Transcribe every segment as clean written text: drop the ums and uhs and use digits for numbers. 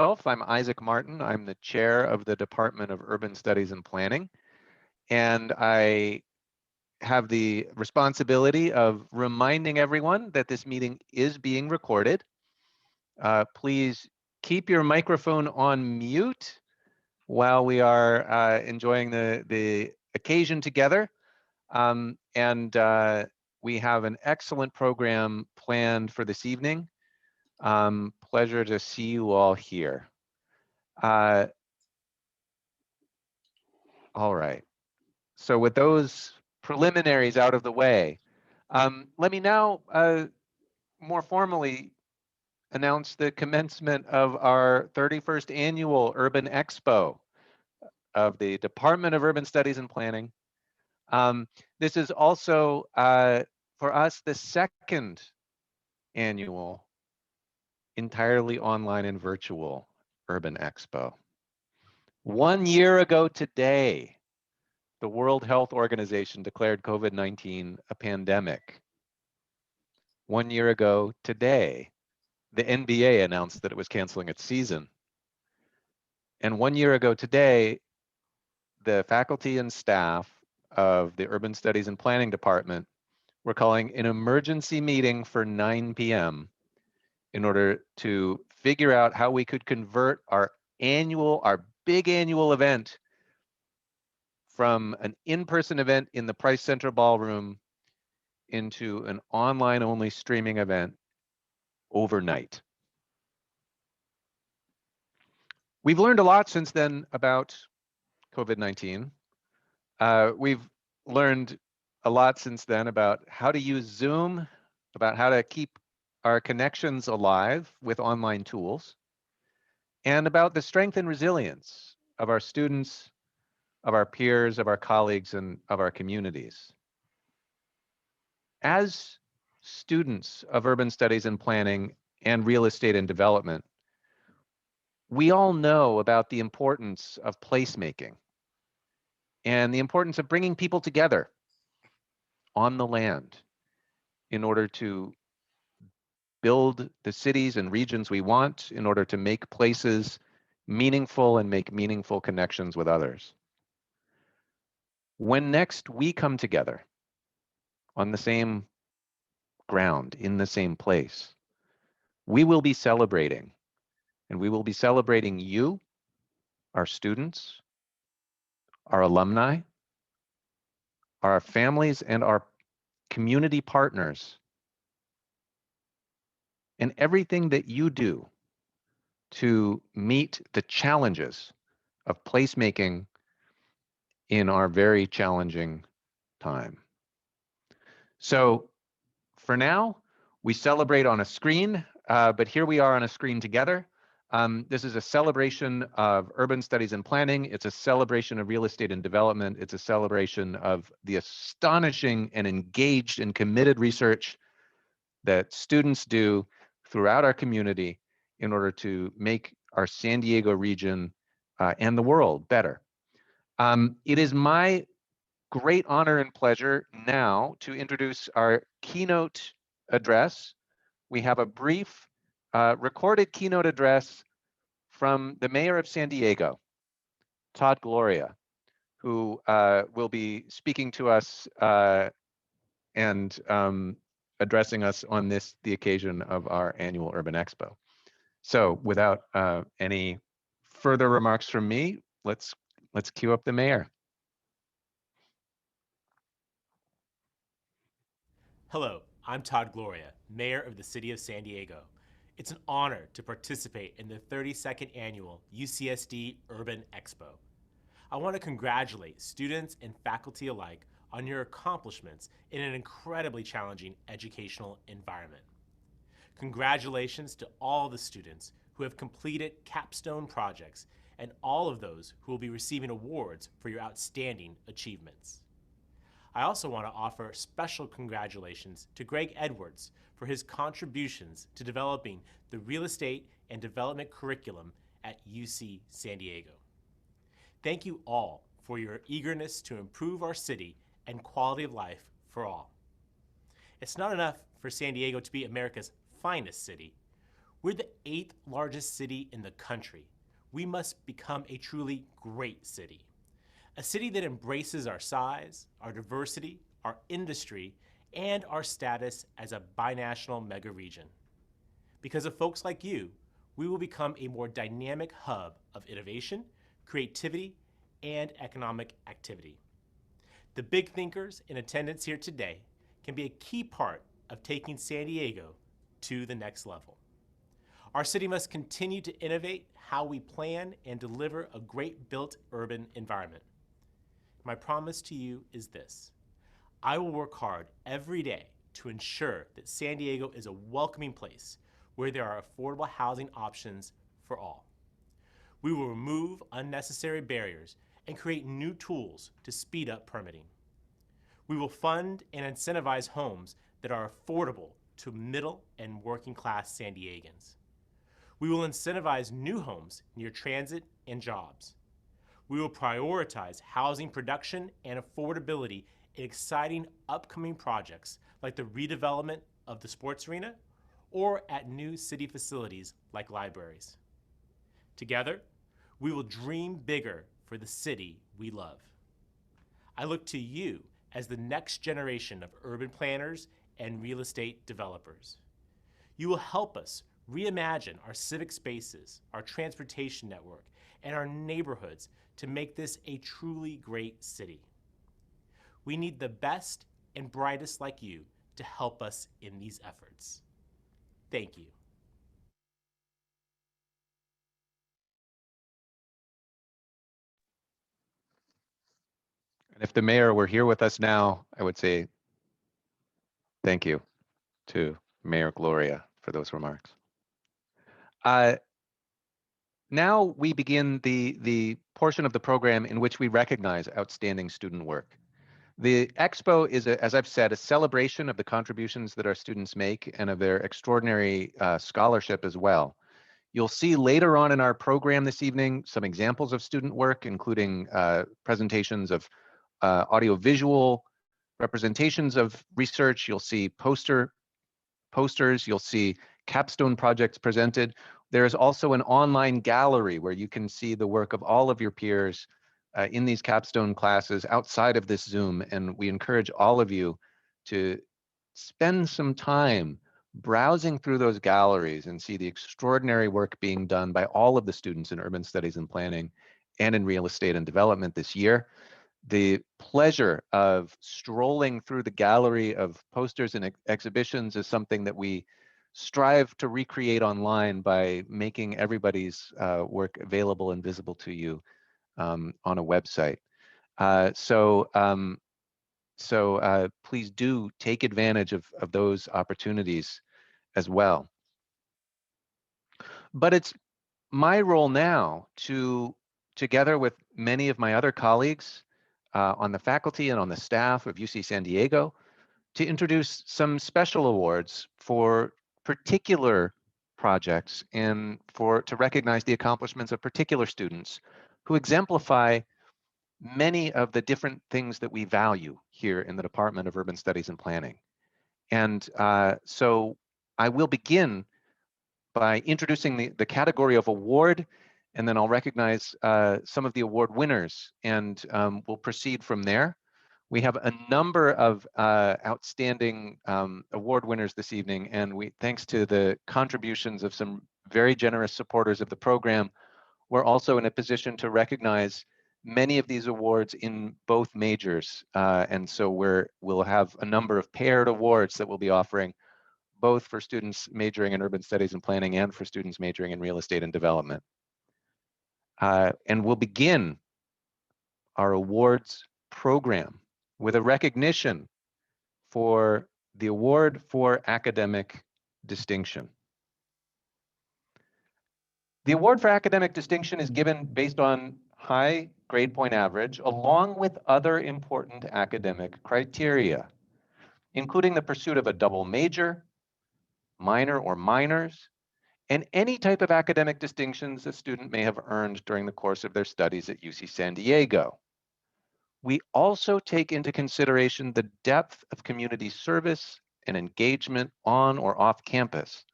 I'm Isaac Martin. I'm the chair of the Department of Urban Studies and Planning, and I have the responsibility of reminding everyone that this meeting is being recorded. Please keep your microphone on mute while we are enjoying the occasion together. And we have an excellent program planned for this evening. Pleasure to see you all here. All right. So with those preliminaries out of the way, let me now more formally announce the commencement of our 31st annual Urban Expo of the Department of Urban Studies and Planning. This is also, for us, the second annual entirely online and virtual Urban Expo. 1 year ago today, the World Health Organization declared COVID-19 a pandemic. 1 year ago today, the NBA announced that it was canceling its season. And 1 year ago today, the faculty and staff of the Urban Studies and Planning Department were calling an emergency meeting for 9 p.m. in order to figure out how we could convert our big annual event from an in-person event in the Price Center Ballroom into an online-only streaming event overnight. We've learned a lot since then about COVID-19. We've learned a lot since then about how to use Zoom, about how to keep our connections alive with online tools, and about the strength and resilience of our students, of our peers, of our colleagues, and of our communities. As students of urban studies and planning and real estate and development, we all know about the importance of placemaking and the importance of bringing people together on the land in order to build the cities and regions we want, in order to make places meaningful and make meaningful connections with others. When next we come together on the same ground, in the same place, we will be celebrating, and we will be celebrating you, our students, our alumni, our families, and our community partners, and everything that you do to meet the challenges of placemaking in our very challenging time. So for now, we celebrate on a screen, but here we are on a screen together. This is a celebration of urban studies and planning. It's a celebration of real estate and development. It's a celebration of the astonishing and engaged and committed research that students do throughout our community in order to make our San Diego region and the world better. It is my great honor and pleasure now to introduce our keynote address. We have a brief recorded keynote address from the mayor of San Diego, Todd Gloria, who will be speaking to us and addressing us on the occasion of our annual Urban Expo. So without any further remarks from me, let's cue up the mayor. Hello, I'm Todd Gloria, Mayor of the City of San Diego. It's an honor to participate in the 32nd Annual UCSD Urban Expo. I want to congratulate students and faculty alike on your accomplishments in an incredibly challenging educational environment. Congratulations to all the students who have completed capstone projects and all of those who will be receiving awards for your outstanding achievements. I also want to offer special congratulations to Greg Edwards for his contributions to developing the real estate and development curriculum at UC San Diego. Thank you all for your eagerness to improve our city and quality of life for all. It's not enough for San Diego to be America's finest city. We're the 8th largest city in the country. We must become a truly great city. A city that embraces our size, our diversity, our industry, and our status as a binational mega region. Because of folks like you, we will become a more dynamic hub of innovation, creativity, and economic activity. The big thinkers in attendance here today can be a key part of taking San Diego to the next level. Our city must continue to innovate how we plan and deliver a great built urban environment. My promise to you is this: I will work hard every day to ensure that San Diego is a welcoming place where there are affordable housing options for all. We will remove unnecessary barriers and create new tools to speed up permitting. We will fund and incentivize homes that are affordable to middle and working class San Diegans. We will incentivize new homes near transit and jobs. We will prioritize housing production and affordability in exciting upcoming projects like the redevelopment of the sports arena or at new city facilities like libraries. Together, we will dream bigger for the city we love. I look to you as the next generation of urban planners and real estate developers. You will help us reimagine our civic spaces, our transportation network, and our neighborhoods to make this a truly great city. We need the best and brightest like you to help us in these efforts. Thank you. And if the mayor were here with us now, I would say thank you to Mayor Gloria for those remarks. Uh, Now we begin the portion of the program in which we recognize outstanding student work. The Expo is, as I've said, a celebration of the contributions that our students make and of their extraordinary scholarship as well. You'll see later on in our program this evening some examples of student work, including presentations of audiovisual representations of research. You'll see posters, you'll see capstone projects presented. There is also an online gallery where you can see the work of all of your peers in these capstone classes outside of this Zoom. And we encourage all of you to spend some time browsing through those galleries and see the extraordinary work being done by all of the students in urban studies and planning and in real estate and development this year. The pleasure of strolling through the gallery of posters and exhibitions is something that we strive to recreate online by making everybody's work available and visible to you on a website. Please do take advantage of those opportunities as well. But it's my role now to, together with many of my other colleagues on the faculty and on the staff of UC San Diego, to introduce some special awards for particular projects and to recognize the accomplishments of particular students who exemplify many of the different things that we value here in the Department of Urban Studies and Planning. And so I will begin by introducing the category of award, and then I'll recognize some of the award winners, and we'll proceed from there. We have a number of outstanding award winners this evening, and thanks to the contributions of some very generous supporters of the program, we're also in a position to recognize many of these awards in both majors. And so we'll have a number of paired awards that we'll be offering, both for students majoring in urban studies and planning and for students majoring in real estate and development. And we'll begin our awards program with a recognition for the award for academic distinction. The award for academic distinction is given based on high grade point average, along with other important academic criteria, including the pursuit of a double major, minor or minors, and any type of academic distinctions a student may have earned during the course of their studies at UC San Diego. We also take into consideration the depth of community service and engagement on or off campus,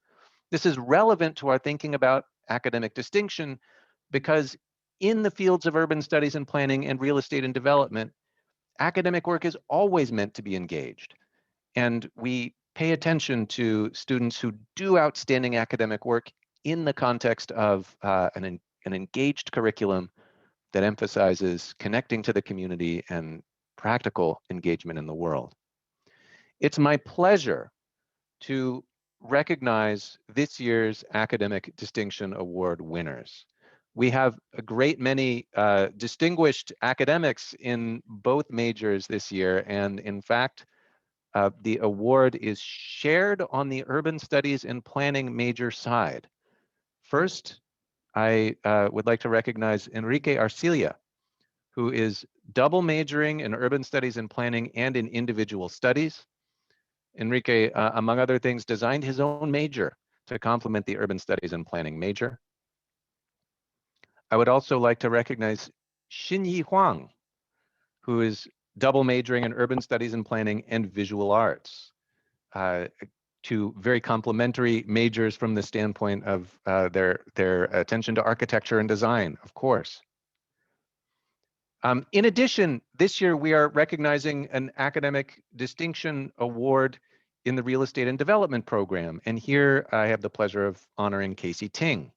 This is relevant to our thinking about academic distinction because in the fields of urban studies and planning and real estate and development, academic work is always meant to be engaged. And we pay attention to students who do outstanding academic work in the context of an engaged curriculum that emphasizes connecting to the community and practical engagement in the world. It's my pleasure to recognize this year's Academic Distinction Award winners. We have a great many distinguished academics in both majors this year, and in fact, the award is shared on the urban studies and planning major side. First, I would like to recognize Enrique Arcilia, who is double majoring in urban studies and planning and in individual studies. Enrique, among other things, designed his own major to complement the urban studies and planning major. I would also like to recognize Xinyi Huang, who is double majoring in urban studies and planning and visual arts. Uh, Two very complementary majors from the standpoint of their attention to architecture and design, of course. In addition, this year we are recognizing an academic distinction award in the real estate and development program. And here I have the pleasure of honoring Casey Ting.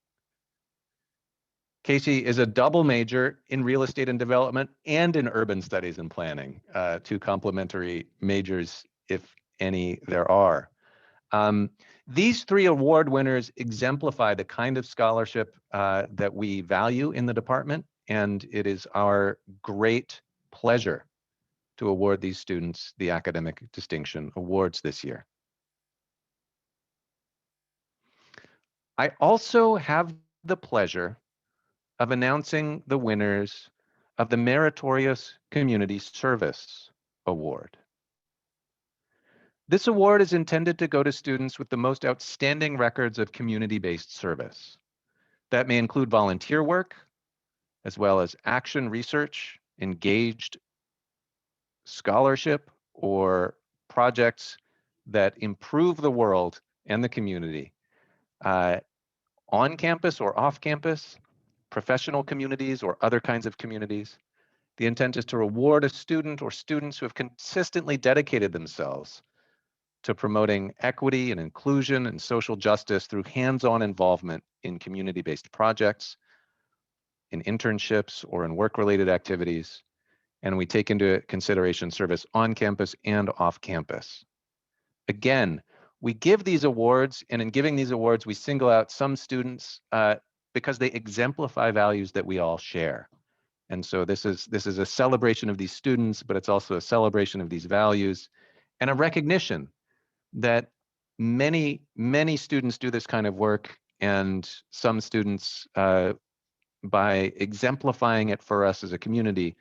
Casey is a double major in real estate and development and in urban studies and planning, two complementary majors, if any there are. Um, these three award winners exemplify the kind of scholarship that we value in the department, and it is our great pleasure to award these students the Academic Distinction Awards this year. I also have the pleasure of announcing the winners of the Meritorious Community Service Award. This award is intended to go to students with the most outstanding records of community-based service. That may include volunteer work, as well as action research, engaged scholarship, or projects that improve the world and the community uh, on campus or off campus, professional communities or other kinds of communities. The intent is to reward a student or students who have consistently dedicated themselves to promoting equity and inclusion and social justice through hands-on involvement in community-based projects, in internships, or in work-related activities. And we take into consideration service on campus and off campus. Again, we give these awards, and in giving these awards, we single out some students because they exemplify values that we all share. And so this is a celebration of these students, but it's also a celebration of these values and a recognition that many students do this kind of work, and some students, by exemplifying it for us as a community,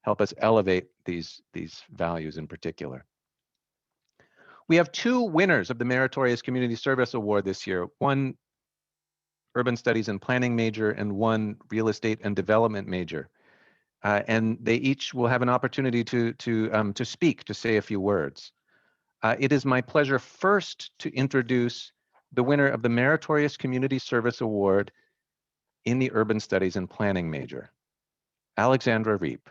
help us elevate these values in particular. We have two winners of the Meritorious Community Service Award this year, one urban studies and planning major and one real estate and development major. And they each will have an opportunity to speak, to say a few words. It is my pleasure first to introduce the winner of the Meritorious Community Service Award in the urban studies and planning major, Alexandra Reep.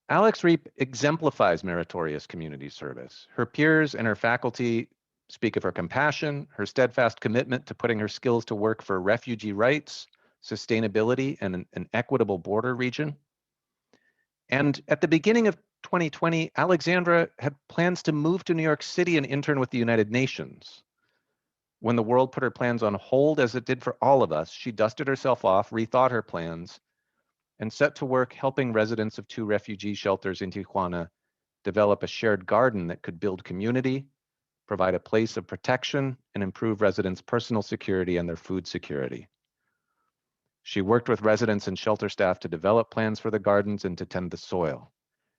Alex Reep exemplifies meritorious community service. Her peers and her faculty speak of her compassion, her steadfast commitment to putting her skills to work for refugee rights, sustainability, and an equitable border region. And at the beginning of 2020, Alexandra had plans to move to New York City and intern with the United Nations. When the world put her plans on hold, as it did for all of us, she dusted herself off, rethought her plans, and set to work helping residents of two refugee shelters in Tijuana develop a shared garden that could build community, provide a place of protection, and improve residents' personal security and their food security. She worked with residents and shelter staff to develop plans for the gardens and to tend the soil.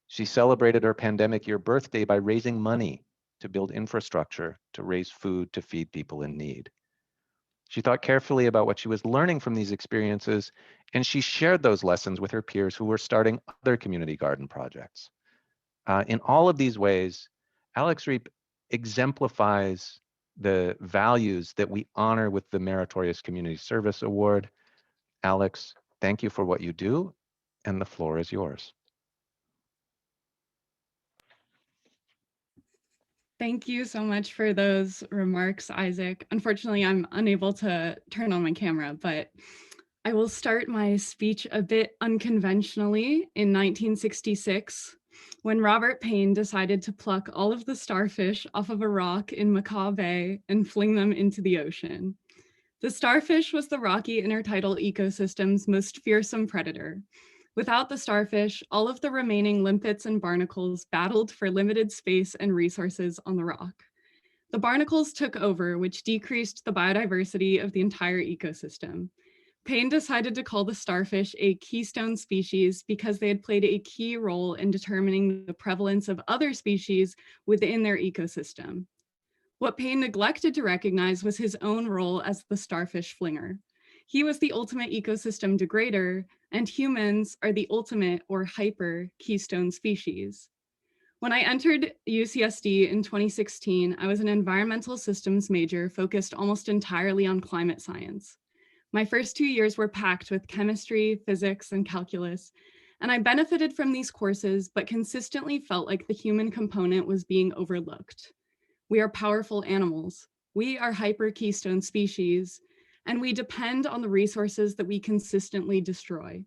She celebrated her pandemic year birthday by raising money to build infrastructure, to raise food, to feed people in need. She thought carefully about what she was learning from these experiences, and she shared those lessons with her peers who were starting other community garden projects. In all of these ways, Alex Reep exemplifies the values that we honor with the Meritorious Community Service Award. Alex, thank you for what you do, and the floor is yours. Thank you so much for those remarks, Isaac. Unfortunately, I'm unable to turn on my camera, but I will start my speech a bit unconventionally. In 1966, when Robert Payne decided to pluck all of the starfish off of a rock in Macaw Bay and fling them into the ocean. The starfish was the rocky intertidal ecosystem's most fearsome predator. Without the starfish, all of the remaining limpets and barnacles battled for limited space and resources on the rock. The barnacles took over, which decreased the biodiversity of the entire ecosystem. Payne decided to call the starfish a keystone species because they had played a key role in determining the prevalence of other species within their ecosystem. What Payne neglected to recognize was his own role as the starfish flinger. He was the ultimate ecosystem degrader, and humans are the ultimate or hyper keystone species. When I entered UCSD in 2016, I was an environmental systems major focused almost entirely on climate science. My first 2 years were packed with chemistry, physics, and calculus, and I benefited from these courses, but consistently felt like the human component was being overlooked. We are powerful animals. We are hyper keystone species, and we depend on the resources that we consistently destroy.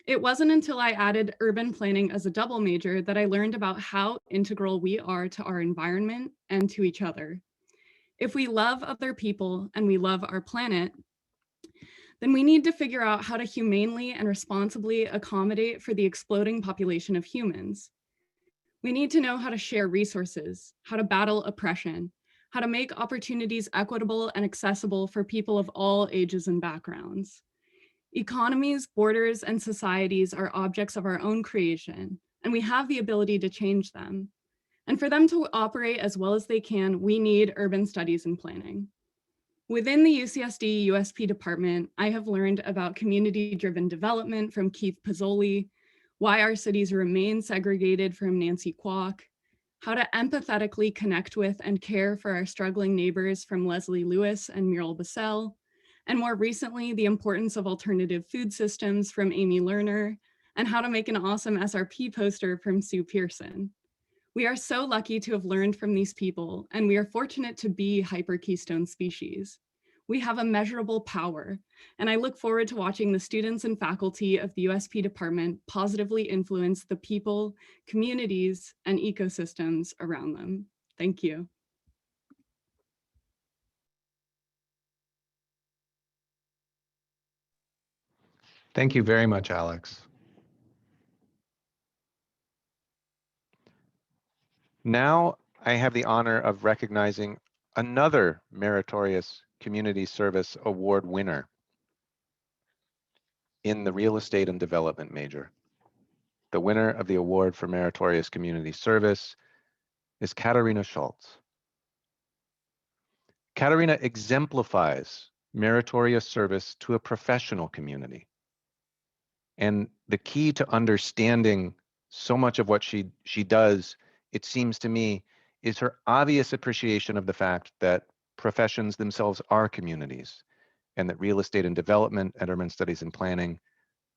It wasn't until I added urban planning as a double major that I learned about how integral we are to our environment and to each other. If we love other people and we love our planet, then we need to figure out how to humanely and responsibly accommodate for the exploding population of humans. We need to know how to share resources, how to battle oppression, how to make opportunities equitable and accessible for people of all ages and backgrounds. Economies, borders, and societies are objects of our own creation, and we have the ability to change them. And for them to operate as well as they can, we need urban studies and planning. Within the UCSD USP department, I have learned about community-driven development from Keith Pozzoli, why our cities remain segregated from Nancy Kwok, how to empathetically connect with and care for our struggling neighbors from Leslie Lewis and Muriel Bassell, and more recently, the importance of alternative food systems from Amy Lerner, and how to make an awesome SRP poster from Sue Pearson. We are so lucky to have learned from these people, and we are fortunate to be hyper-keystone species. We have immeasurable power, and I look forward to watching the students and faculty of the USP department positively influence the people, communities, and ecosystems around them. Thank you. Thank you very much, Alex. Now I have the honor of recognizing another Meritorious Community Service Award winner in the Real Estate and Development major. The winner of the Award for Meritorious Community Service is Katharina Schultz. Katharina exemplifies meritorious service to a professional community. And the key to understanding so much of what she does, it seems to me, is her obvious appreciation of the fact that professions themselves are communities, and that real estate and development and urban studies and planning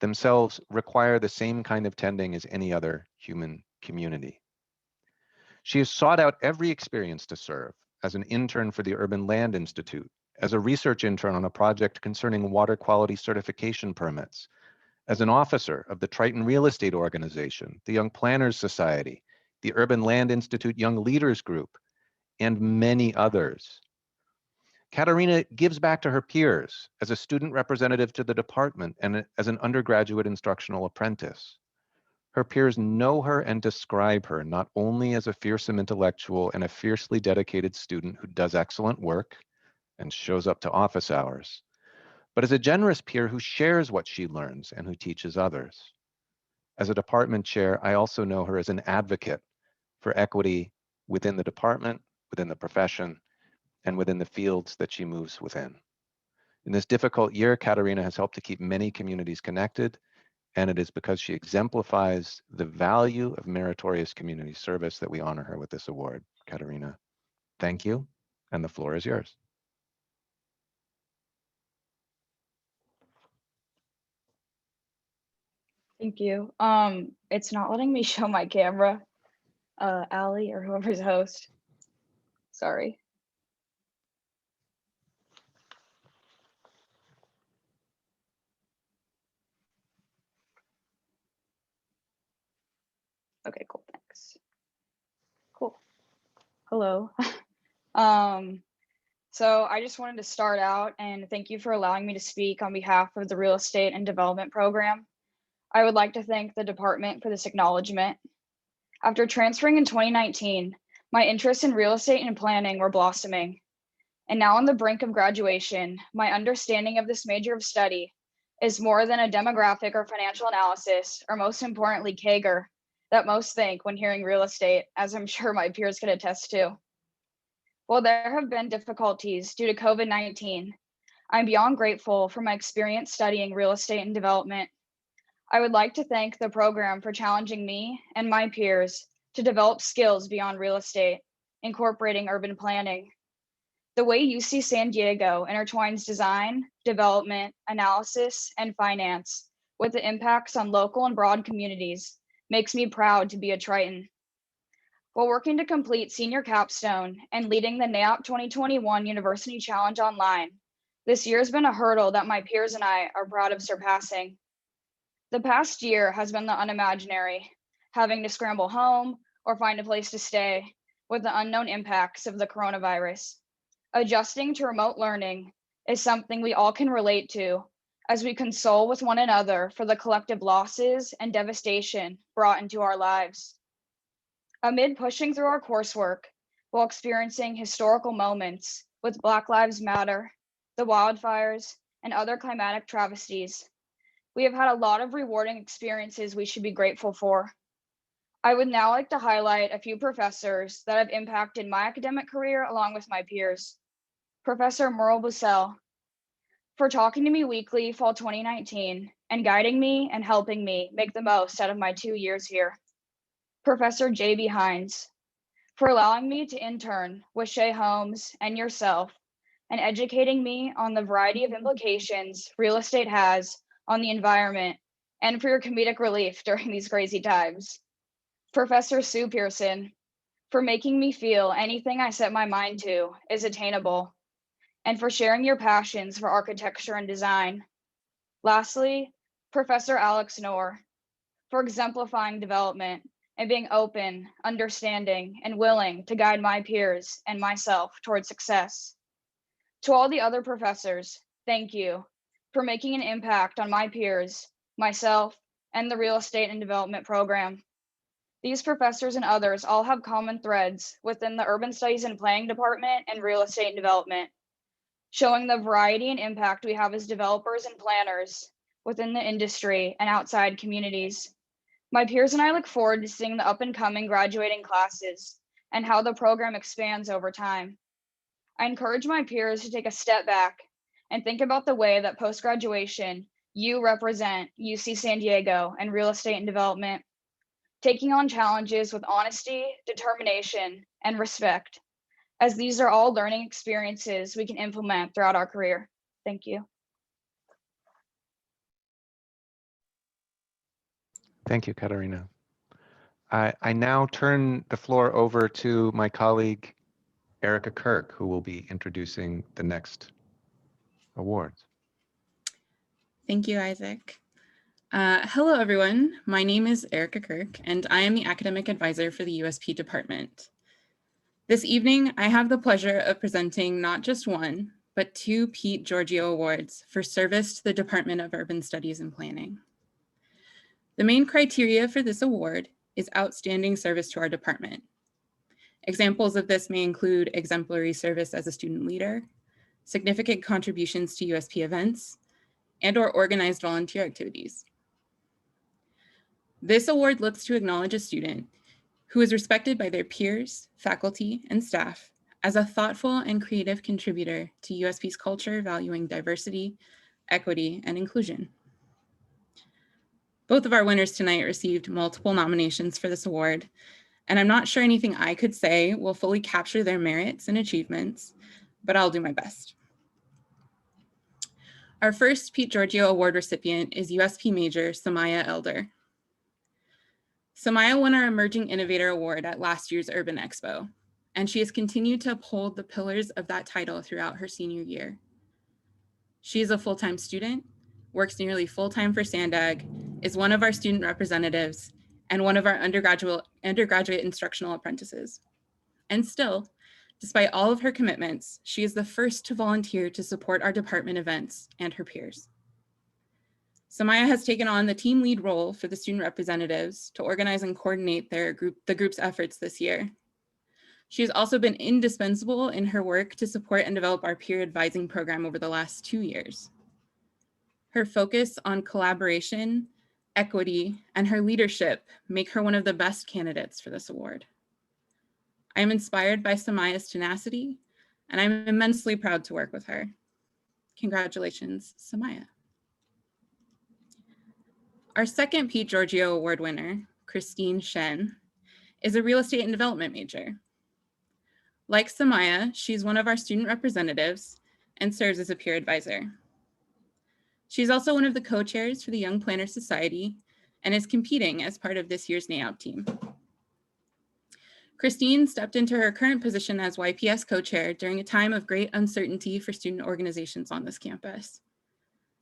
themselves require the same kind of tending as any other human community. She has sought out every experience to serve as an intern for the Urban Land Institute, as a research intern on a project concerning water quality certification permits, as an officer of the Triton Real Estate Organization, the Young Planners Society, the Urban Land Institute Young Leaders Group, and many others. Katharina gives back to her peers as a student representative to the department and as an undergraduate instructional apprentice. Her peers know her and describe her not only as a fearsome intellectual and a fiercely dedicated student who does excellent work and shows up to office hours, but as a generous peer who shares what she learns and who teaches others. As a department chair, I also know her as an advocate for equity within the department, within the profession, and within the fields that she moves within. In this difficult year, Katharina has helped to keep many communities connected, and it is because she exemplifies the value of meritorious community service that we honor her with this award. Katharina, Thank you, and the floor is yours. Thank you. It's not letting me show my camera, Allie or whoever's host. Sorry. Okay, cool, thanks. Cool. Hello. So I just wanted to start out and thank you for allowing me to speak on behalf of the Real Estate and Development Program. I would like to thank the department for this acknowledgement. After transferring in 2019, my interests in real estate and planning were blossoming. And now on the brink of graduation, my understanding of this major of study is more than a demographic or financial analysis, or most importantly, CAGR, that most think when hearing real estate, as I'm sure my peers could attest to. While there have been difficulties due to COVID-19, I'm beyond grateful for my experience studying real estate and development. I would like to thank the program for challenging me and my peers to develop skills beyond real estate, incorporating urban planning. The way UC San Diego intertwines design, development, analysis, and finance with the impacts on local and broad communities makes me proud to be a Triton. While working to complete senior capstone and leading the NAIOP 2021 University Challenge online, this year has been a hurdle that my peers and I are proud of surpassing. The past year has been the unimaginary, having to scramble home or find a place to stay with the unknown impacts of the coronavirus. Adjusting to remote learning is something we all can relate to as we console with one another for the collective losses and devastation brought into our lives. Amid pushing through our coursework while experiencing historical moments with Black Lives Matter, the wildfires, and other climatic travesties, we have had a lot of rewarding experiences we should be grateful for. I would now like to highlight a few professors that have impacted my academic career along with my peers. Professor Merle Bussell, for talking to me weekly fall 2019 and guiding me and helping me make the most out of my 2 years here. Professor J.B. Hines, for allowing me to intern with Shay Holmes and yourself and educating me on the variety of implications real estate has on the environment and for your comedic relief during these crazy times. Professor Sue Pearson, for making me feel anything I set my mind to is attainable and for sharing your passions for architecture and design. Lastly, Professor Alex Knorr, for exemplifying development and being open, understanding, and willing to guide my peers and myself toward success. To all the other professors, thank you for making an impact on my peers, myself, and the Real Estate and Development Program. These professors and others all have common threads within the Urban Studies and Planning Department and Real Estate and Development, showing the variety and impact we have as developers and planners within the industry and outside communities. My peers and I look forward to seeing the up and coming graduating classes and how the program expands over time. I encourage my peers to take a step back and think about the way that post-graduation, you represent UC San Diego and real estate and development, taking on challenges with honesty, determination, and respect, as these are all learning experiences we can implement throughout our career. Thank you. Thank you, Katarina. I now turn the floor over to my colleague, Erica Kirk, who will be introducing the next awards. Thank you, Isaac. Hello, everyone. My name is Erica Kirk, and I am the academic advisor for the USP department. This evening, I have the pleasure of presenting not just one, but 2 Pete Giorgio Awards for service to the Department of Urban Studies and Planning. The main criteria for this award is outstanding service to our department. Examples of this may include exemplary service as a student leader, significant contributions to USP events, and/or organized volunteer activities. This award looks to acknowledge a student who is respected by their peers, faculty, and staff as a thoughtful and creative contributor to USP's culture valuing diversity, equity, and inclusion. Both of our winners tonight received multiple nominations for this award, And I'm not sure anything I could say will fully capture their merits and achievements, but I'll do my best. Our first Pete Giorgio Award recipient is USP major Samaya Elder. Samaya won our Emerging Innovator Award at last year's Urban Expo, and she has continued to uphold the pillars of that title throughout her senior year. She is a full-time student, works nearly full-time for Sandag, is one of our student representatives, and one of our undergraduate instructional apprentices. And still, despite all of her commitments, she is the first to volunteer to support our department events and her peers. Samaya has taken on the team lead role for the student representatives to organize and coordinate the group's efforts this year. She has also been indispensable in her work to support and develop our peer advising program over the last 2 years. Her focus on collaboration, equity, and her leadership make her one of the best candidates for this award. I am inspired by Samaya's tenacity, and I'm immensely proud to work with her. Congratulations, Samaya. Our second Pete Giorgio Award winner, Christine Shen, is a real estate and development major. Like Samaya, she's one of our student representatives and serves as a peer advisor. She's also one of the co-chairs for the Young Planners Society and is competing as part of this year's NAOUT team. Christine stepped into her current position as YPS co-chair during a time of great uncertainty for student organizations on this campus.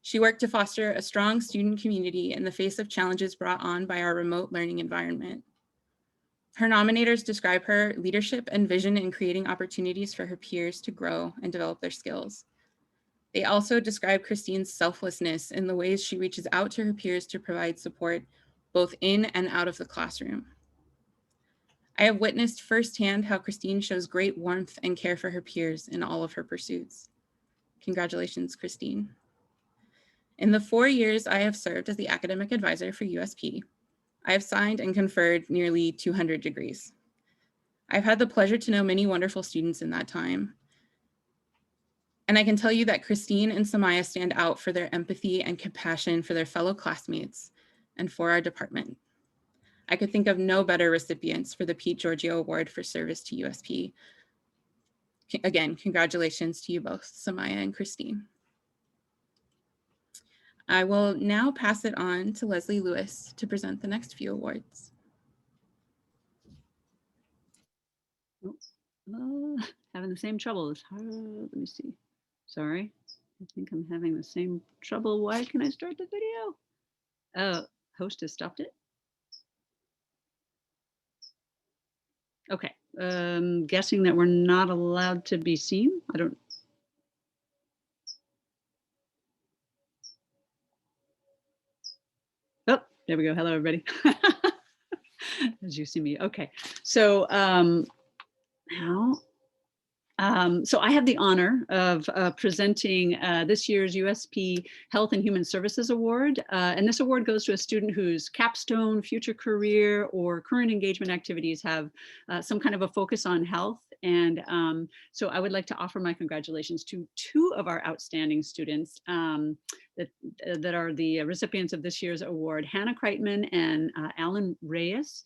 She worked to foster a strong student community in the face of challenges brought on by our remote learning environment. Her nominators describe her leadership and vision in creating opportunities for her peers to grow and develop their skills. They also describe Christine's selflessness in the ways she reaches out to her peers to provide support both in and out of the classroom. I have witnessed firsthand how Christine shows great warmth and care for her peers in all of her pursuits. Congratulations, Christine. In the 4 years I have served as the academic advisor for USP, I have signed and conferred nearly 200 degrees. I've had the pleasure to know many wonderful students in that time. And I can tell you that Christine and Samaya stand out for their empathy and compassion for their fellow classmates and for our department. I could think of no better recipients for the Pete Giorgio Award for Service to USP. Again, congratulations to you both, Samaya and Christine. I will now pass it on to Leslie Lewis to present the next few awards. Having the same trouble. It's hard. Let me see. Sorry. I think I'm having the same trouble. Why can I start the video? Oh, host has stopped it. Okay. Guessing that we're not allowed to be seen. I don't. Oh, there we go. Hello, everybody. As you see me. Okay. So now. So I have the honor of presenting this year's USP Health and Human Services Award. And this award goes to a student whose capstone, future career, or current engagement activities have some kind of a focus on health. And so I would like to offer my congratulations to 2 of our outstanding students that are the recipients of this year's award, Hannah Kreitman and Alan Reyes.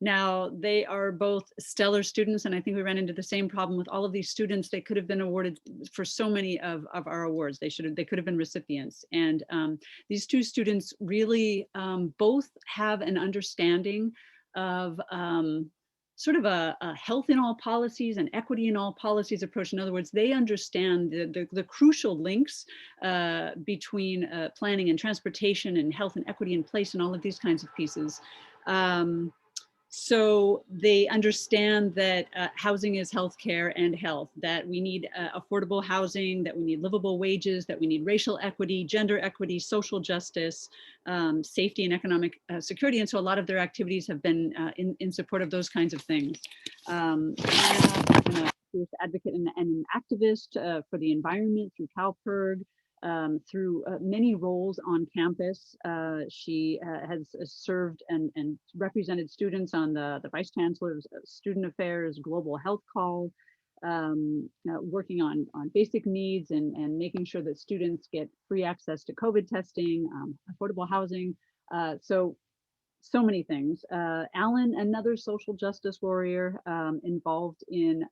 Now, they are both stellar students, and I think we ran into the same problem with all of these students. They could have been awarded for so many of our awards. They could have been recipients. And these 2 students really both have an understanding of sort of a health in all policies and equity in all policies approach. In other words, they understand the crucial links between planning and transportation and health and equity in place and all of these kinds of pieces. So they understand that housing is healthcare and health, that we need affordable housing, that we need livable wages, that we need racial equity, gender equity, social justice, safety and economic security. And so a lot of their activities have been in support of those kinds of things. I'm a fierce advocate and an activist for the environment through CalPIRG. Through many roles on campus. She has served and represented students on the Vice Chancellor's Student Affairs Global Health Call, working on basic needs and making sure that students get free access to COVID testing, affordable housing. So so many things. Alan, another social justice warrior, involved in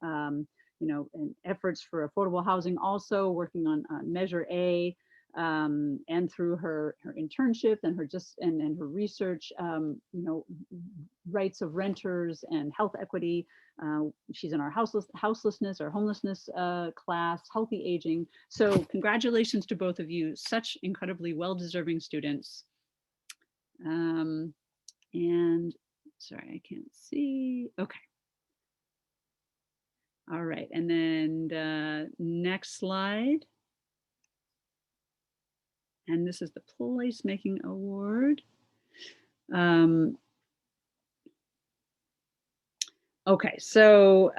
in efforts for affordable housing, also working on Measure A, and through her internship and and her research, rights of renters and health equity. She's in our houselessness or homelessness class, healthy aging. So congratulations to both of you, such incredibly well-deserving students. And sorry, I can't see. Okay. All right, and then next slide. And this is the Placemaking Award. Okay, so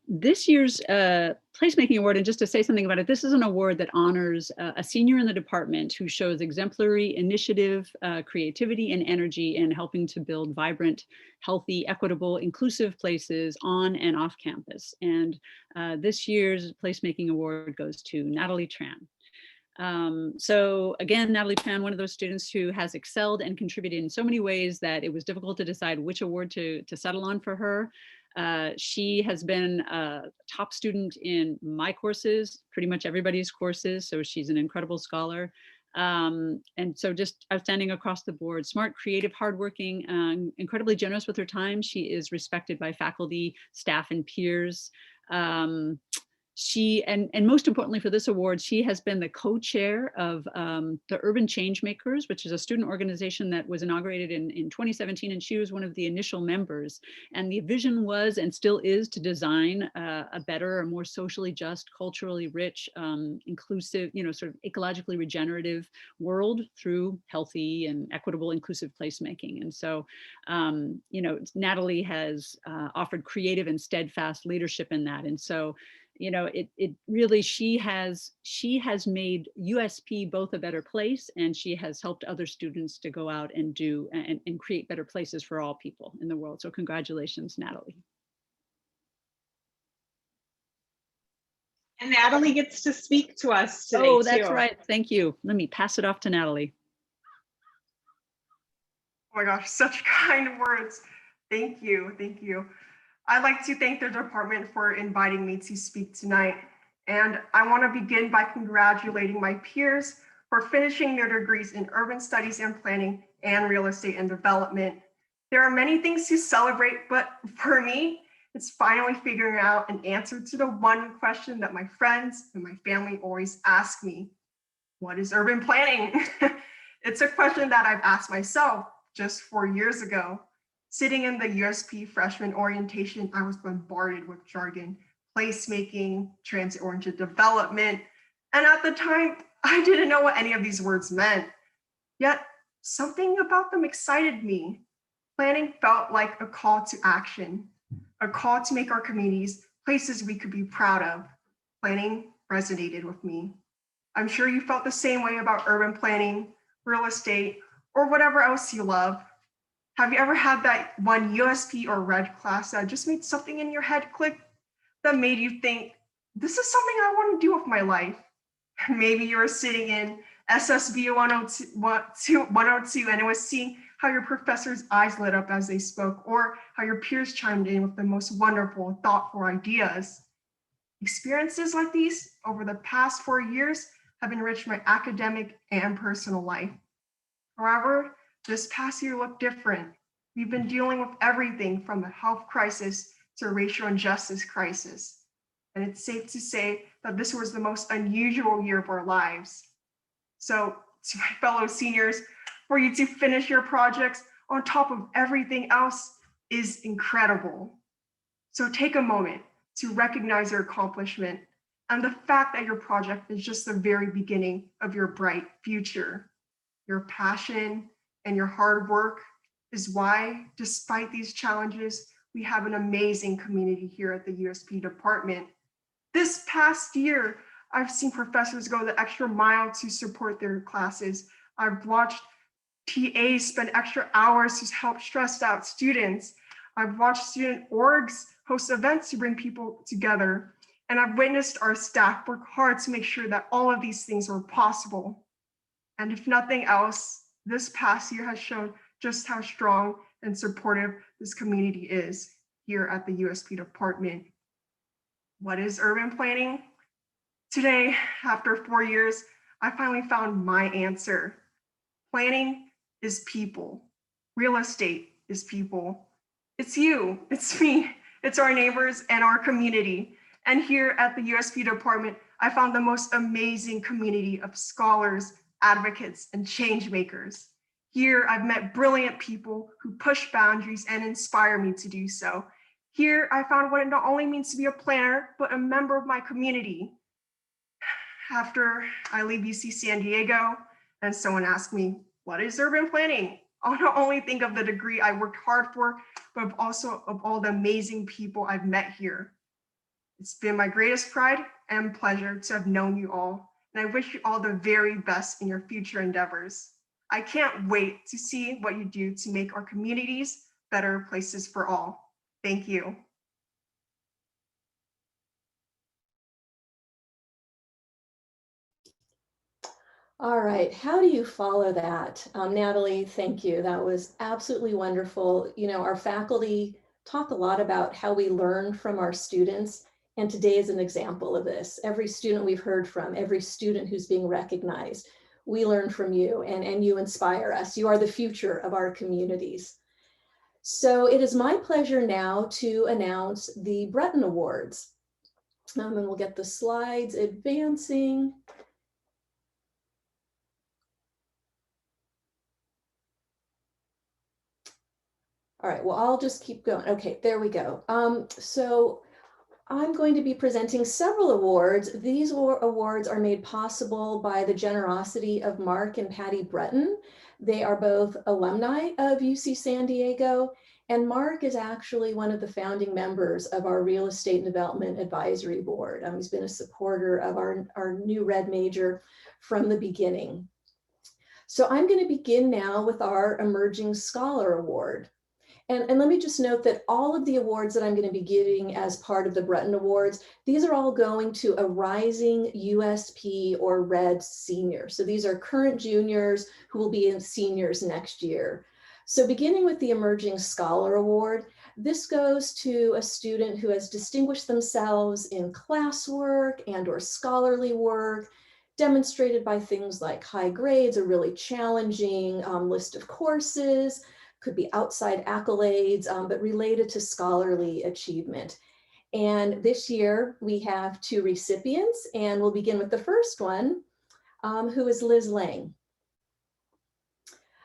this year's Placemaking Award, and just to say something about it, this is an award that honors a senior in the department who shows exemplary initiative, creativity, and energy in helping to build vibrant, healthy, equitable, inclusive places on and off campus. And this year's Placemaking Award goes to Natalie Tran. So again, Natalie Tran, one of those students who has excelled and contributed in so many ways that it was difficult to decide which award to settle on for her. She has been a top student in my courses, pretty much everybody's courses. So she's an incredible scholar. And so just outstanding across the board, smart, creative, hardworking, incredibly generous with her time. She is respected by faculty, staff, and peers. She, and most importantly for this award, she has been the co-chair of the Urban Changemakers, which is a student organization that was inaugurated in 2017, and she was one of the initial members. And the vision was, and still is, to design a better, a more socially just, culturally rich, inclusive, sort of ecologically regenerative world through healthy and equitable, inclusive placemaking. And so, Natalie has offered creative and steadfast leadership in that. And so, it really, she has made USP both a better place, and she has helped other students to go out and do and create better places for all people in the world. So congratulations, Natalie. And Natalie gets to speak to us today, Oh, that's too. right. Thank you. Let me pass it off to Natalie. Oh my gosh, such kind words. Thank you. Thank you. I'd like to thank the department for inviting me to speak tonight. And I want to begin by congratulating my peers for finishing their degrees in urban studies and planning and real estate and development. There are many things to celebrate, but for me, it's finally figuring out an answer to the one question that my friends and my family always ask me: what is urban planning? It's a question that I've asked myself just 4 years ago. Sitting in the USP freshman orientation, I was bombarded with jargon, placemaking, transit-oriented development. And at the time, I didn't know what any of these words meant. Yet something about them excited me. Planning felt like a call to action, a call to make our communities places we could be proud of. Planning resonated with me. I'm sure you felt the same way about urban planning, real estate, or whatever else you love. Have you ever had that one USP or red class that just made something in your head click, that made you think, this is something I want to do with my life? Maybe you were sitting in SSB 102 and it was seeing how your professor's eyes lit up as they spoke, or how your peers chimed in with the most wonderful, thoughtful ideas. Experiences like these over the past 4 years have enriched my academic and personal life. However, this past year looked different. We've been dealing with everything from the health crisis to racial injustice crisis. And it's safe to say that this was the most unusual year of our lives. So to my fellow seniors, for you to finish your projects on top of everything else is incredible. So take a moment to recognize your accomplishment and the fact that your project is just the very beginning of your bright future. Your passion and your hard work is why, despite these challenges, we have an amazing community here at the USP department. This past year, I've seen professors go the extra mile to support their classes. I've watched TAs spend extra hours to help stressed out students. I've watched student orgs host events to bring people together. And I've witnessed our staff work hard to make sure that all of these things were possible. And if nothing else, this past year has shown just how strong and supportive this community is here at the USP department. What is urban planning? Today, after 4 years, I finally found my answer. Planning is people. Real estate is people. It's you, it's me, it's our neighbors and our community. And here at the USP department, I found the most amazing community of scholars, advocates, and change makers. Here, I've met brilliant people who push boundaries and inspire me to do so. Here, I found what it not only means to be a planner, but a member of my community. After I leave UC San Diego, and someone asked me, what is urban planning? I'll not only think of the degree I worked hard for, but also of all the amazing people I've met here. It's been my greatest pride and pleasure to have known you all, and I wish you all the very best in your future endeavors. I can't wait to see what you do to make our communities better places for all. Thank you. All right, how do you follow that? Natalie, thank you. That was absolutely wonderful. You know, our faculty talk a lot about how we learn from our students, and today is an example of this. Every student we've heard from, every student who's being recognized, we learn from you and you inspire us. You are the future of our communities. So it is my pleasure now to announce the Breton Awards. And we'll get the slides advancing. All right, well, I'll just keep going. Okay, there we go. So I'm going to be presenting several awards. These awards are made possible by the generosity of Mark and Patty Breton. They are both alumni of UC San Diego, and Mark is actually one of the founding members of our Real Estate and Development Advisory Board. He's been a supporter of our new red major from the beginning. So I'm going to begin now with our Emerging Scholar Award. And let me just note that all of the awards that I'm going to be giving as part of the Breton Awards, these are all going to a rising USP or RED senior. So these are current juniors who will be in seniors next year. So beginning with the Emerging Scholar Award, this goes to a student who has distinguished themselves in classwork and or scholarly work, demonstrated by things like high grades, a really challenging list of courses, could be outside accolades, but related to scholarly achievement. And this year we have 2 recipients, and we'll begin with the first one, who is Liz Lang.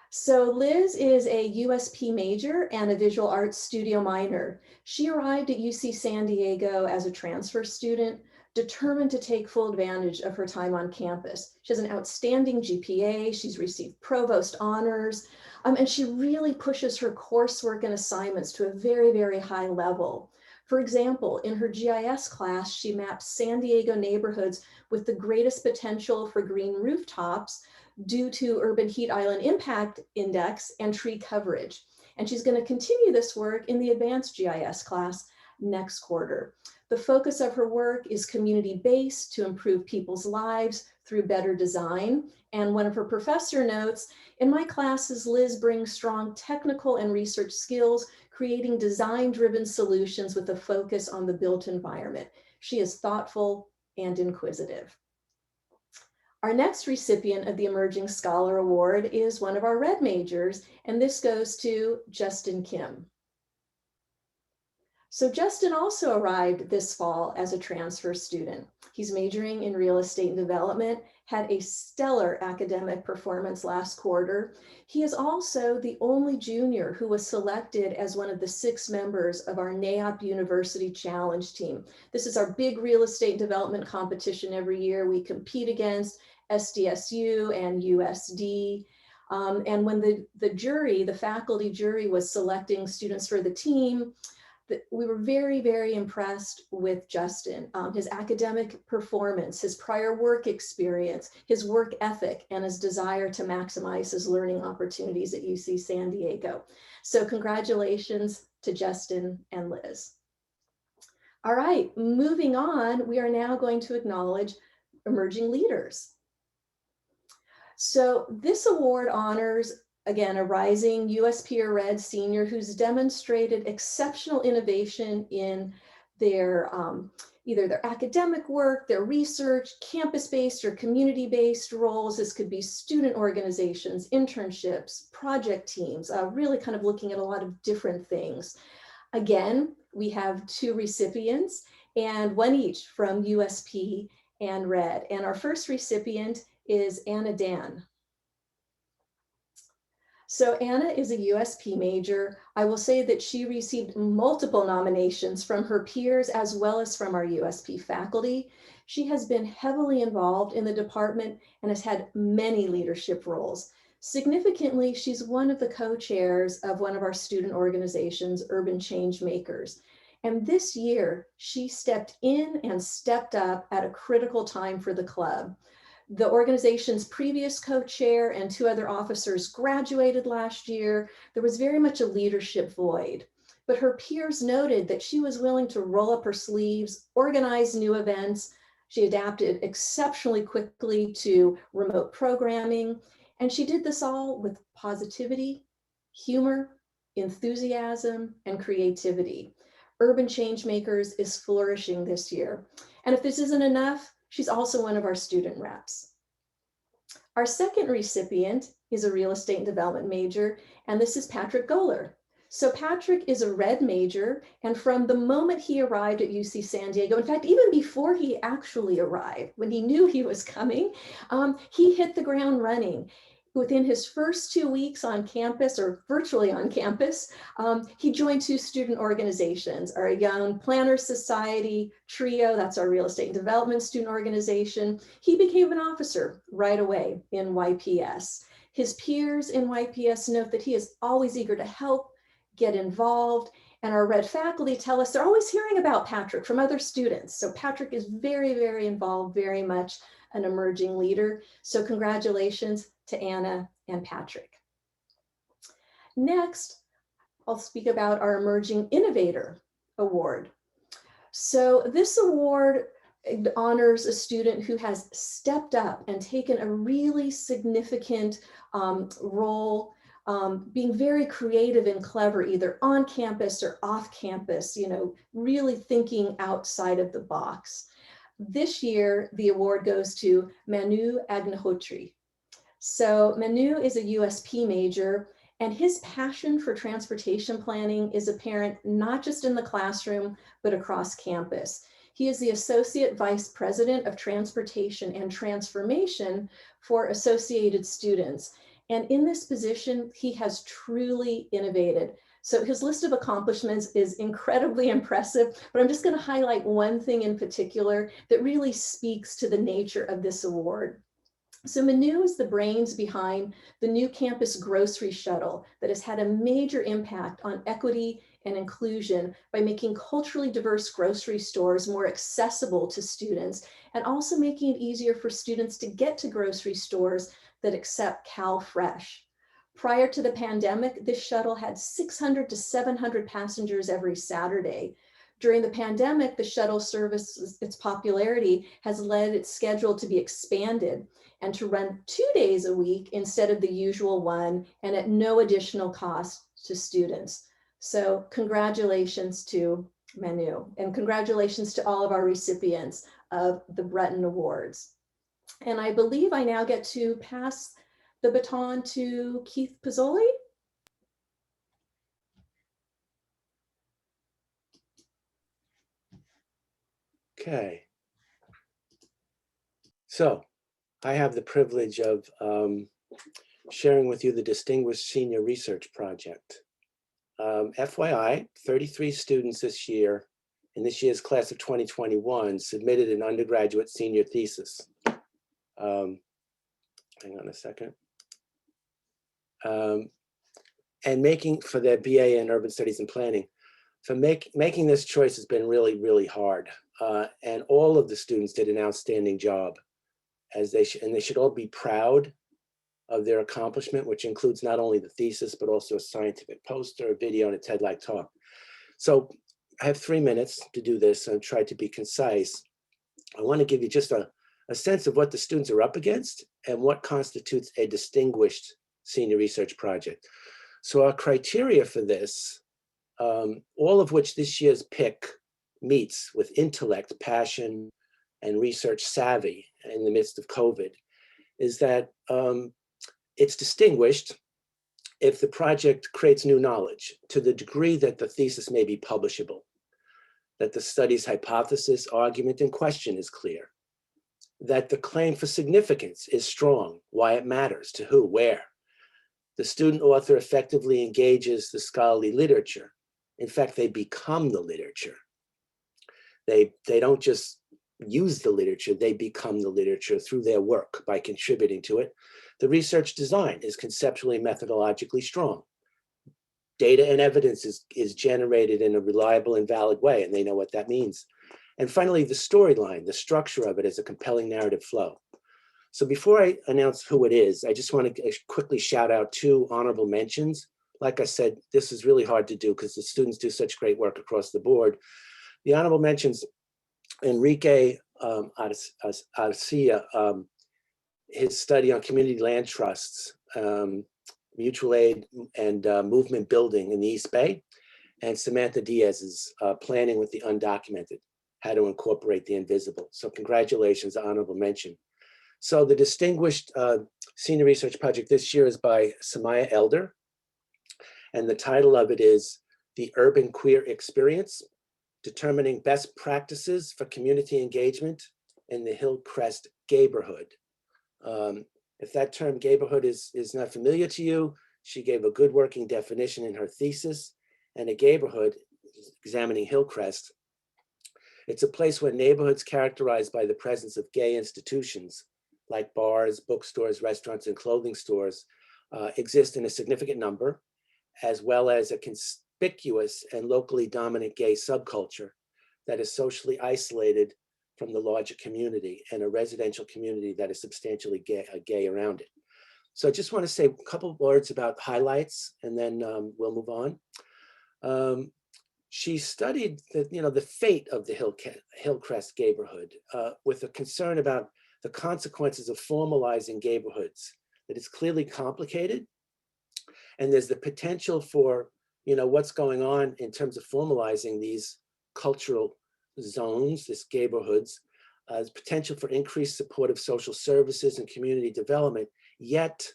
So Liz is a USP major and a visual arts studio minor. She arrived at UC San Diego as a transfer student, determined to take full advantage of her time on campus. She has an outstanding GPA. She's received provost honors, and she really pushes her coursework and assignments to a very, very high level. For example, in her GIS class, she maps San Diego neighborhoods with the greatest potential for green rooftops due to Urban Heat Island Impact Index and tree coverage. And she's going to continue this work in the advanced GIS class next quarter. The focus of her work is community-based to improve people's lives through better design. And one of her professor notes, in my classes, Liz brings strong technical and research skills, creating design-driven solutions with a focus on the built environment. She is thoughtful and inquisitive. Our next recipient of the Emerging Scholar Award is one of our red majors, and this goes to Justin Kim. So Justin also arrived this fall as a transfer student. He's majoring in real estate and development, had a stellar academic performance last quarter. He is also the only junior who was selected as one of the 6 members of our NAIOP University Challenge team. This is our big real estate and development competition every year. We compete against SDSU and USD. And when the faculty jury was selecting students for the team, we were very, very impressed with Justin, his academic performance, his prior work experience, his work ethic, and his desire to maximize his learning opportunities at UC San Diego. So congratulations to Justin and Liz. All right, moving on, we are now going to acknowledge emerging leaders. So this award honors again, a rising USP or Red senior who's demonstrated exceptional innovation in their either their academic work, their research, campus-based or community-based roles. This could be student organizations, internships, project teams, really kind of looking at a lot of different things. Again, we have 2 recipients and 1 each from USP and Red. And our first recipient is Anna Dan. So Anna is a USP major. I will say that she received multiple nominations from her peers as well as from our USP faculty. She has been heavily involved in the department and has had many leadership roles. Significantly, she's one of the co-chairs of one of our student organizations, Urban Change Makers. And this year, she stepped in and stepped up at a critical time for the club. The organization's previous co-chair and 2 other officers graduated last year. There was very much a leadership void, but her peers noted that she was willing to roll up her sleeves, organize new events. She adapted exceptionally quickly to remote programming, and she did this all with positivity, humor, enthusiasm, and creativity. Urban Change Makers is flourishing this year. And if this isn't enough, she's also one of our student reps. Our second recipient is a real estate and development major, and this is Patrick Goller. So Patrick is a Red major, and from the moment he arrived at UC San Diego, in fact, even before he actually arrived, when he knew he was coming, he hit the ground running. Within his first 2 weeks on campus, or virtually on campus, he joined 2 student organizations, our Young Planners Society, TRIO, that's our real estate and development student organization. He became an officer right away in YPS. His peers in YPS note that he is always eager to help, get involved, and our Red faculty tell us they're always hearing about Patrick from other students. So Patrick is very, very involved, very much an emerging leader. So congratulations to Anna and Patrick. Next, I'll speak about our Emerging Innovator Award. So this award honors a student who has stepped up and taken a really significant role, being very creative and clever, either on campus or off campus, really thinking outside of the box. This year, the award goes to Manu Agnihotri. So Manu is a USP major, and his passion for transportation planning is apparent not just in the classroom, but across campus. He is the Associate Vice President of Transportation and Transformation for Associated Students. And in this position, he has truly innovated. So his list of accomplishments is incredibly impressive, but I'm just going to highlight one thing in particular that really speaks to the nature of this award. So Manu is the brains behind the new campus grocery shuttle that has had a major impact on equity and inclusion by making culturally diverse grocery stores more accessible to students, and also making it easier for students to get to grocery stores that accept CalFresh. Prior to the pandemic, this shuttle had 600 to 700 passengers every Saturday. During the pandemic, the shuttle service, its popularity has led its schedule to be expanded and to run 2 days a week instead of the usual one, and at no additional cost to students. So congratulations to Manu, and congratulations to all of our recipients of the Breton Awards. And I believe I now get to pass the baton to Keith Pizzoli. Okay. So I have the privilege of sharing with you the Distinguished Senior Research Project. FYI, 33 students this year in this year's class of 2021 submitted an undergraduate senior thesis. Hang on a second. And making for their BA in Urban Studies and Planning. So making this choice has been really, really hard. And all of the students did an outstanding job, and they should all be proud of their accomplishment, which includes not only the thesis, but also a scientific poster, a video, and a TED-like talk. So I have 3 minutes to do this and try to be concise. I want to give you just a sense of what the students are up against and what constitutes a distinguished senior research project. So our criteria for this, all of which this year's pick meets with intellect, passion, and research savvy in the midst of COVID, is that it's distinguished if the project creates new knowledge to the degree that the thesis may be publishable, that the study's hypothesis, argument, and question is clear, that the claim for significance is strong, why it matters, to who, where. The student author effectively engages the scholarly literature. In fact, they become the literature. They don't just use the literature, they become the literature through their work by contributing to it. The research design is conceptually and methodologically strong. Data and evidence is generated in a reliable and valid way, and they know what that means. And finally, the storyline, the structure of it is a compelling narrative flow. So before I announce who it is, I just want to quickly shout out 2 honorable mentions. Like I said, this is really hard to do because the students do such great work across the board. The honorable mentions, Enrique Arcia, his study on community land trusts, mutual aid and movement building in the East Bay, and Samantha Diaz's planning with the undocumented, how to incorporate the invisible. So congratulations, honorable mention. So the distinguished senior research project this year is by Samaya Elder, and the title of it is The Urban Queer Experience, Determining Best Practices for Community Engagement in the Hillcrest Gayborhood. If that term gayborhood is not familiar to you, she gave a good working definition in her thesis. And a gayborhood, examining Hillcrest, it's a place where neighborhoods characterized by the presence of gay institutions like bars, bookstores, restaurants, and clothing stores exist in a significant number, as well as a conspicuous and locally dominant gay subculture that is socially isolated from the larger community and a residential community that is substantially gay around it. So I just want to say a couple of words about highlights, and then we'll move on. She studied the fate of the Hillcrest gayborhood with a concern about the consequences of formalizing gayborhoods, that it's clearly complicated, and there's the potential for what's going on in terms of formalizing these cultural zones, these gayborhoods, potential for increased support of social services and community development, yet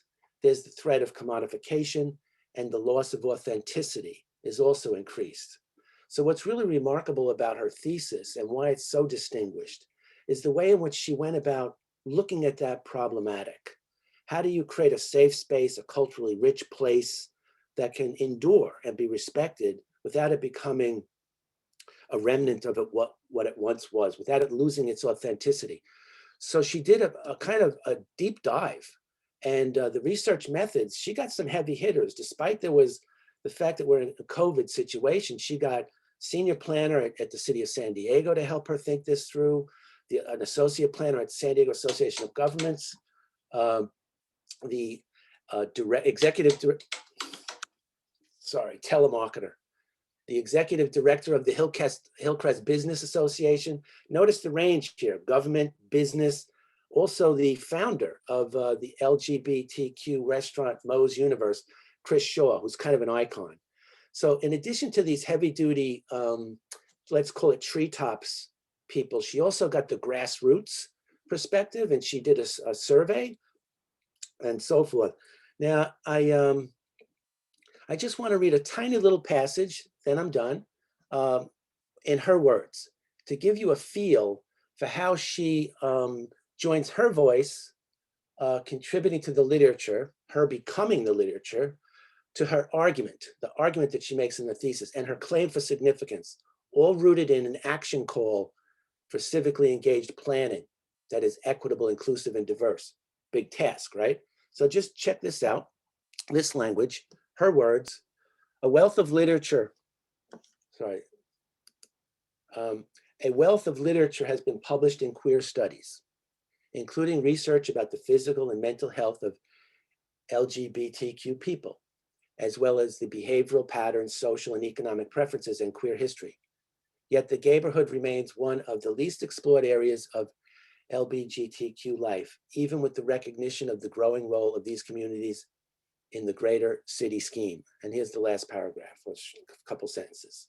there's the threat of commodification, and the loss of authenticity is also increased. So what's really remarkable about her thesis and why it's so distinguished is the way in which she went about looking at that problematic. How do you create a safe space, a culturally rich place that can endure and be respected without it becoming a remnant of it, what it once was, without it losing its authenticity? So she did a kind of a deep dive, and the research methods, she got some heavy hitters. Despite there was the fact that we're in a COVID situation, she got senior planner at the city of San Diego to help her think this through, an associate planner at San Diego Association of Governments, the telemarketer, the executive director of the Hillcrest Business Association. Notice the range here: government, business, also the founder of the LGBTQ restaurant Moe's Universe, Chris Shaw, who's kind of an icon. So in addition to these heavy duty, let's call it treetops people, she also got the grassroots perspective, and she did a survey and so forth. Now, I just want to read a tiny little passage, then I'm done, in her words, to give you a feel for how she joins her voice, contributing to the literature, her becoming the literature, to her argument, the argument that she makes in the thesis, and her claim for significance, all rooted in an action call for civically engaged planning that is equitable, inclusive, and diverse. Big task, right? So just check this out, this language, her words: a wealth of literature, a wealth of literature has been published in queer studies, including research about the physical and mental health of LGBTQ people, as well as the behavioral patterns, social and economic preferences, and queer history. Yet the gayborhood remains one of the least explored areas of LGBTQ life, even with the recognition of the growing role of these communities in the greater city scheme. And here's the last paragraph, or a couple sentences.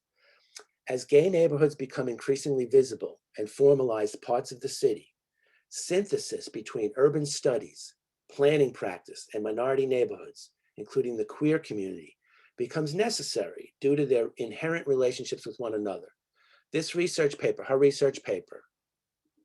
As gay neighborhoods become increasingly visible and formalized parts of the city, synthesis between urban studies, planning practice, and minority neighborhoods, including the queer community, becomes necessary due to their inherent relationships with one another. This research paper, her research paper,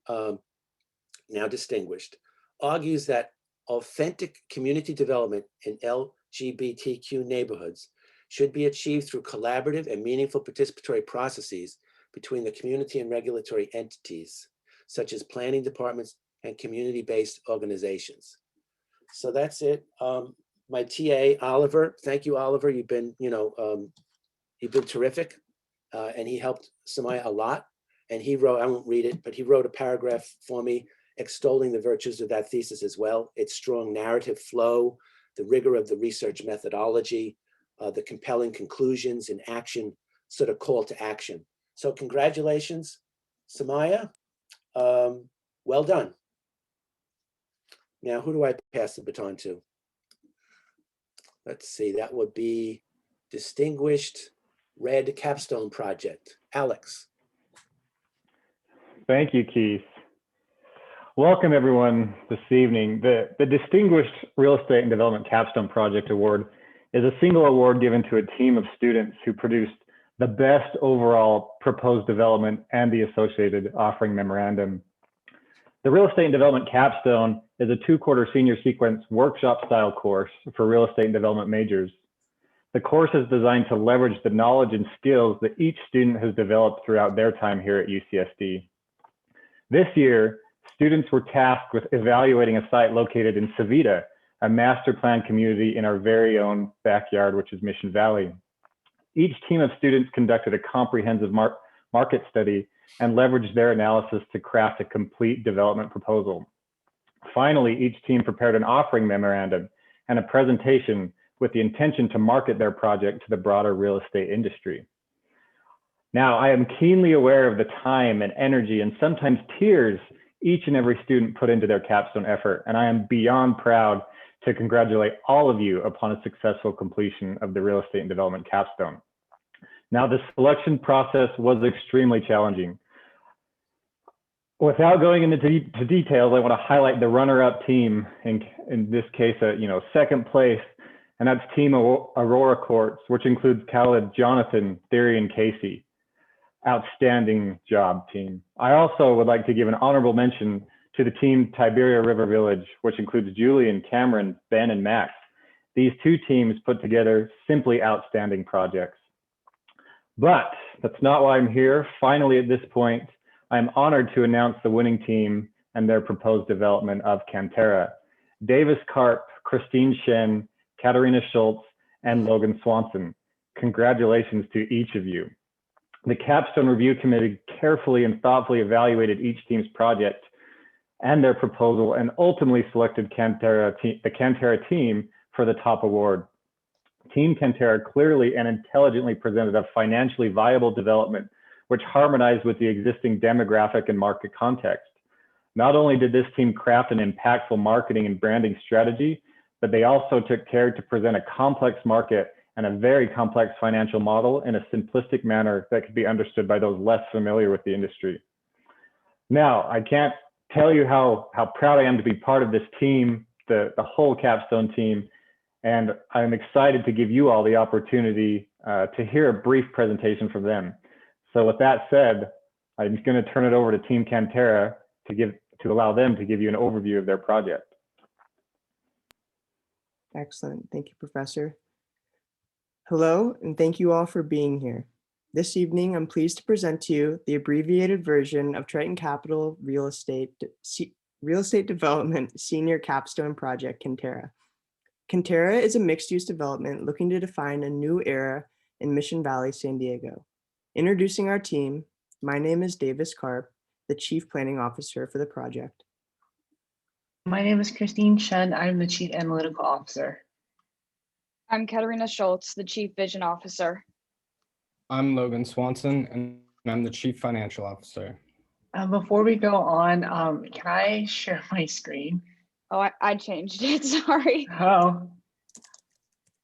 now distinguished, argues that authentic community development in LGBTQ neighborhoods should be achieved through collaborative and meaningful participatory processes between the community and regulatory entities, such as planning departments and community-based organizations. So that's it. My TA, Oliver, thank you, Oliver. You've been terrific. And he helped Samaya a lot. And he wrote, I won't read it, but he wrote a paragraph for me extolling the virtues of that thesis as well. Its strong narrative flow, the rigor of the research methodology, the compelling conclusions and action, sort of call to action. So congratulations, Samaya. Well done. Now, who do I pass the baton to? Let's see, that would be Distinguished Red Capstone Project. Alex. Thank you, Keith. Welcome everyone this evening. The Distinguished Real Estate and Development Capstone Project Award is a single award given to a team of students who produced the best overall proposed development and the associated offering memorandum. The Real Estate and Development Capstone is a 2-quarter senior sequence workshop style course for real estate and development majors. The course is designed to leverage the knowledge and skills that each student has developed throughout their time here at UCSD. This year, students were tasked with evaluating a site located in Savita, a master plan community in our very own backyard, which is Mission Valley. Each team of students conducted a comprehensive market study and leveraged their analysis to craft a complete development proposal. Finally, each team prepared an offering memorandum and a presentation with the intention to market their project to the broader real estate industry. Now, I am keenly aware of the time and energy and sometimes tears each and every student put into their capstone effort, and I am beyond proud to congratulate all of you upon a successful completion of the Real Estate and Development Capstone. Now, the selection process was extremely challenging. Without going into details, I want to highlight the runner-up team, in this case, second place, and that's Team Aurora Courts, which includes Khaled, Jonathan, Theory, and Casey. Outstanding job, team. I also would like to give an honorable mention to the team Tiberia River Village, which includes Julian, Cameron, Ben, and Max. These 2 teams put together simply outstanding projects. But that's not why I'm here. Finally, at this point, I'm honored to announce the winning team and their proposed development of Cantera. Davis Karp, Christine Shen, Katarina Schultz, and Logan Swanson. Congratulations to each of you. The Capstone Review Committee carefully and thoughtfully evaluated each team's project and their proposal and ultimately selected the Cantera team for the top award. Team Cantera clearly and intelligently presented a financially viable development which harmonized with the existing demographic and market context. Not only did this team craft an impactful marketing and branding strategy, but they also took care to present a complex market and a very complex financial model in a simplistic manner that could be understood by those less familiar with the industry. Now, I can't tell you how proud I am to be part of this team, the whole Capstone team, and I'm excited to give you all the opportunity to hear a brief presentation from them. So with that said, I'm going to turn it over to Team Cantera to allow them to give you an overview of their project. Excellent. Thank you, Professor. Hello, and thank you all for being here. This evening, I'm pleased to present to you the abbreviated version of Triton Capital Real Estate Development Senior Capstone Project, Cantera. Cantera is a mixed-use development looking to define a new era in Mission Valley, San Diego. Introducing our team, my name is Davis Karp, the Chief Planning Officer for the project. My name is Christine Shen. I'm the Chief Analytical Officer. I'm Katarina Schultz, the Chief Vision Officer. I'm Logan Swanson, and I'm the Chief Financial Officer. Before we go on, can I share my screen? Oh, I changed it, sorry. Oh.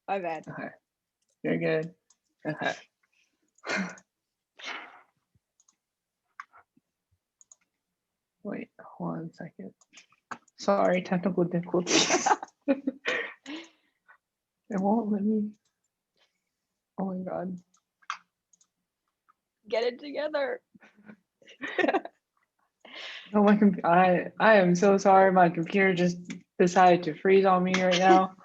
My bad. Okay. You're good. Okay. Wait, hold on a second. Sorry, technical difficulties. It won't let me. Oh my god. Get it together. Oh my I am so sorry. My computer just decided to freeze on me right now.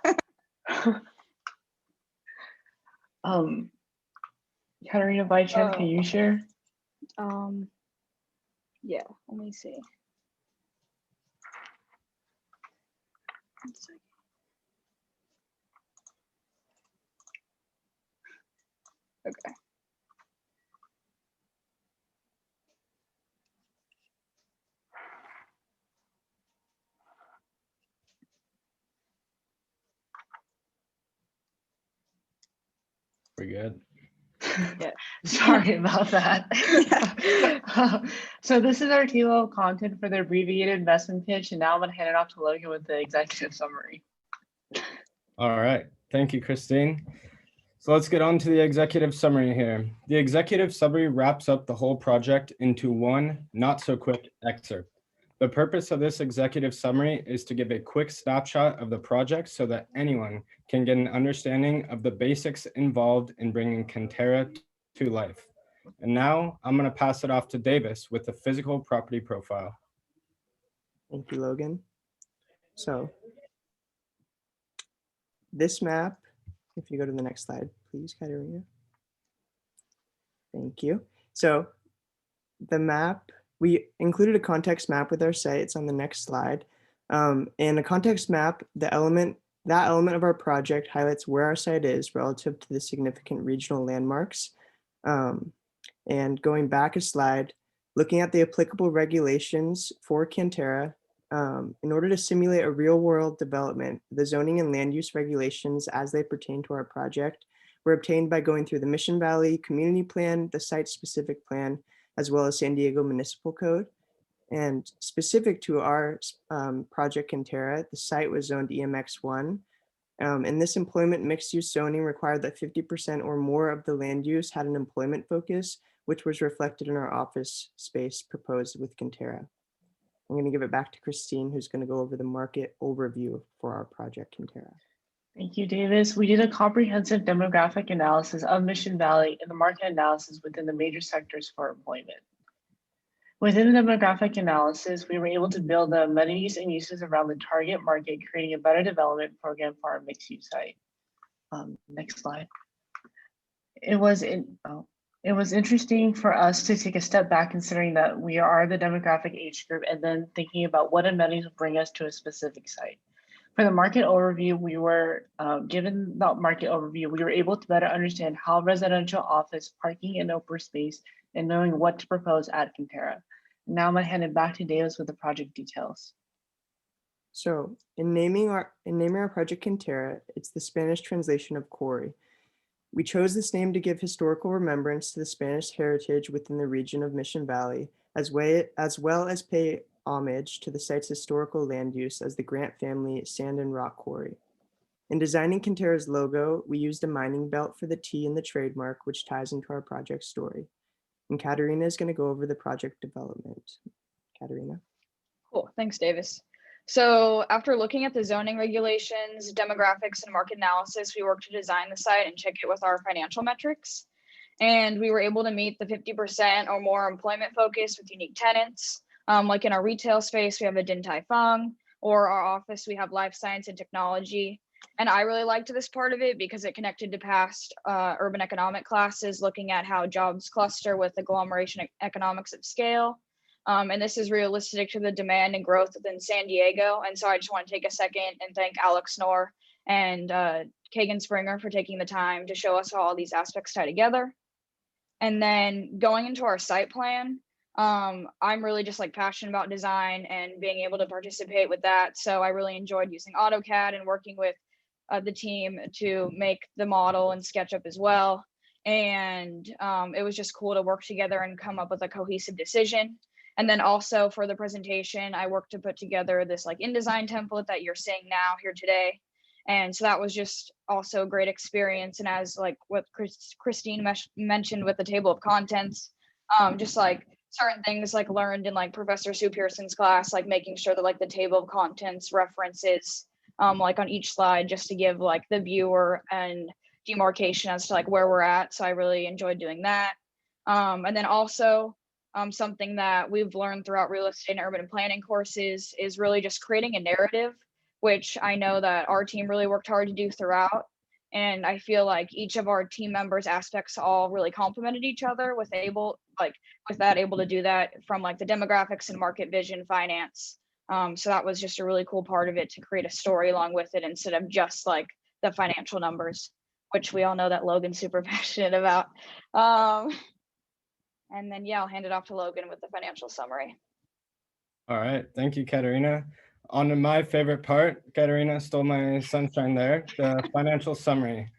Katarina, by chance, can you share? Yeah, let me see. One second. Okay. We're good. Yeah. Sorry about that. So this is our kilo content for the abbreviated investment pitch, and now I'm gonna hand it off to Logan with the executive summary. All right. Thank you, Christine. So let's get on to the executive summary here. The executive summary wraps up the whole project into one not so quick excerpt. The purpose of this executive summary is to give a quick snapshot of the project so that anyone can get an understanding of the basics involved in bringing Kinterra to life. And now I'm going to pass it off to Davis with the physical property profile. Thank you, Logan. So this map, if you go to the next slide, please, Katerina. Thank you. So the map, we included a context map with our site. It's on the next slide. And a context map, that element of our project highlights where our site is relative to the significant regional landmarks. And going back a slide, looking at the applicable regulations for Kinterra, in order to simulate a real world development, the zoning and land use regulations as they pertain to our project were obtained by going through the Mission Valley Community Plan, the site specific plan, as well as San Diego Municipal Code. And specific to our project Kinterra, the site was zoned EMX1. And this employment mixed use zoning required that 50% or more of the land use had an employment focus, which was reflected in our office space proposed with Kinterra. I'm going to give it back to Christine, who's going to go over the market overview for our project Kinterra. Thank you, Davis. We did a comprehensive demographic analysis of Mission Valley and the market analysis within the major sectors for employment. Within the demographic analysis, we were able to build the amenities and uses around the target market, creating a better development program for our mixed-use site. Next slide. It was interesting for us to take a step back, considering that we are the demographic age group, and then thinking about what amenities will bring us to a specific site. For the market overview, we were given the market overview, we were able to better understand how residential, office, parking, and open space, and knowing what to propose at Kinterra. Now I'm gonna hand it back to Davis with the project details. So in naming our project Kinterra, it's the Spanish translation of quarry. We chose this name to give historical remembrance to the Spanish heritage within the region of Mission Valley, as well as pay homage to the site's historical land use as the Grant family sand and rock quarry. In designing Kinterra's logo, we used a mining belt for the T in the trademark, which ties into our project story. And Katerina is going to go over the project development. Katerina. Cool, thanks, Davis. So after looking at the zoning regulations, demographics, and market analysis, we worked to design the site and check it with our financial metrics. And we were able to meet the 50% or more employment focus with unique tenants. Like in our retail space, we have a Din Tai Fung, or our office, we have life science and technology. And I really liked this part of it because it connected to past urban economic classes, looking at how jobs cluster with agglomeration economics at scale. And this is realistic to the demand and growth within San Diego. And so I just want to take a second and thank Alex Knorr and Kagan Springer for taking the time to show us how all these aspects tie together. And then going into our site plan, I'm really just like passionate about design and being able to participate with that. So I really enjoyed using AutoCAD and working with the team to make the model and SketchUp as well. And it was just cool to work together and come up with a cohesive decision. And then also for the presentation, I worked to put together this like InDesign template that you're seeing now here today. And so that was just also a great experience. And as like what Christine mentioned with the table of contents, just like certain things like learned in like Professor Sue Pearson's class, like making sure that like the table of contents references like on each slide, just to give like the viewer and demarcation as to like where we're at. So I really enjoyed doing that. And then also something that we've learned throughout real estate and urban planning courses is really just creating a narrative, which I know that our team really worked hard to do throughout. And I feel like each of our team members' aspects all really complemented each other with able to do that from like the demographics and market vision finance. So that was just a really cool part of it, to create a story along with it instead of just like the financial numbers, which we all know that Logan's super passionate about. And then, yeah, I'll hand it off to Logan with the financial summary. All right, thank you, Katerina. On to my favorite part. Katerina stole my sunshine there, the financial summary.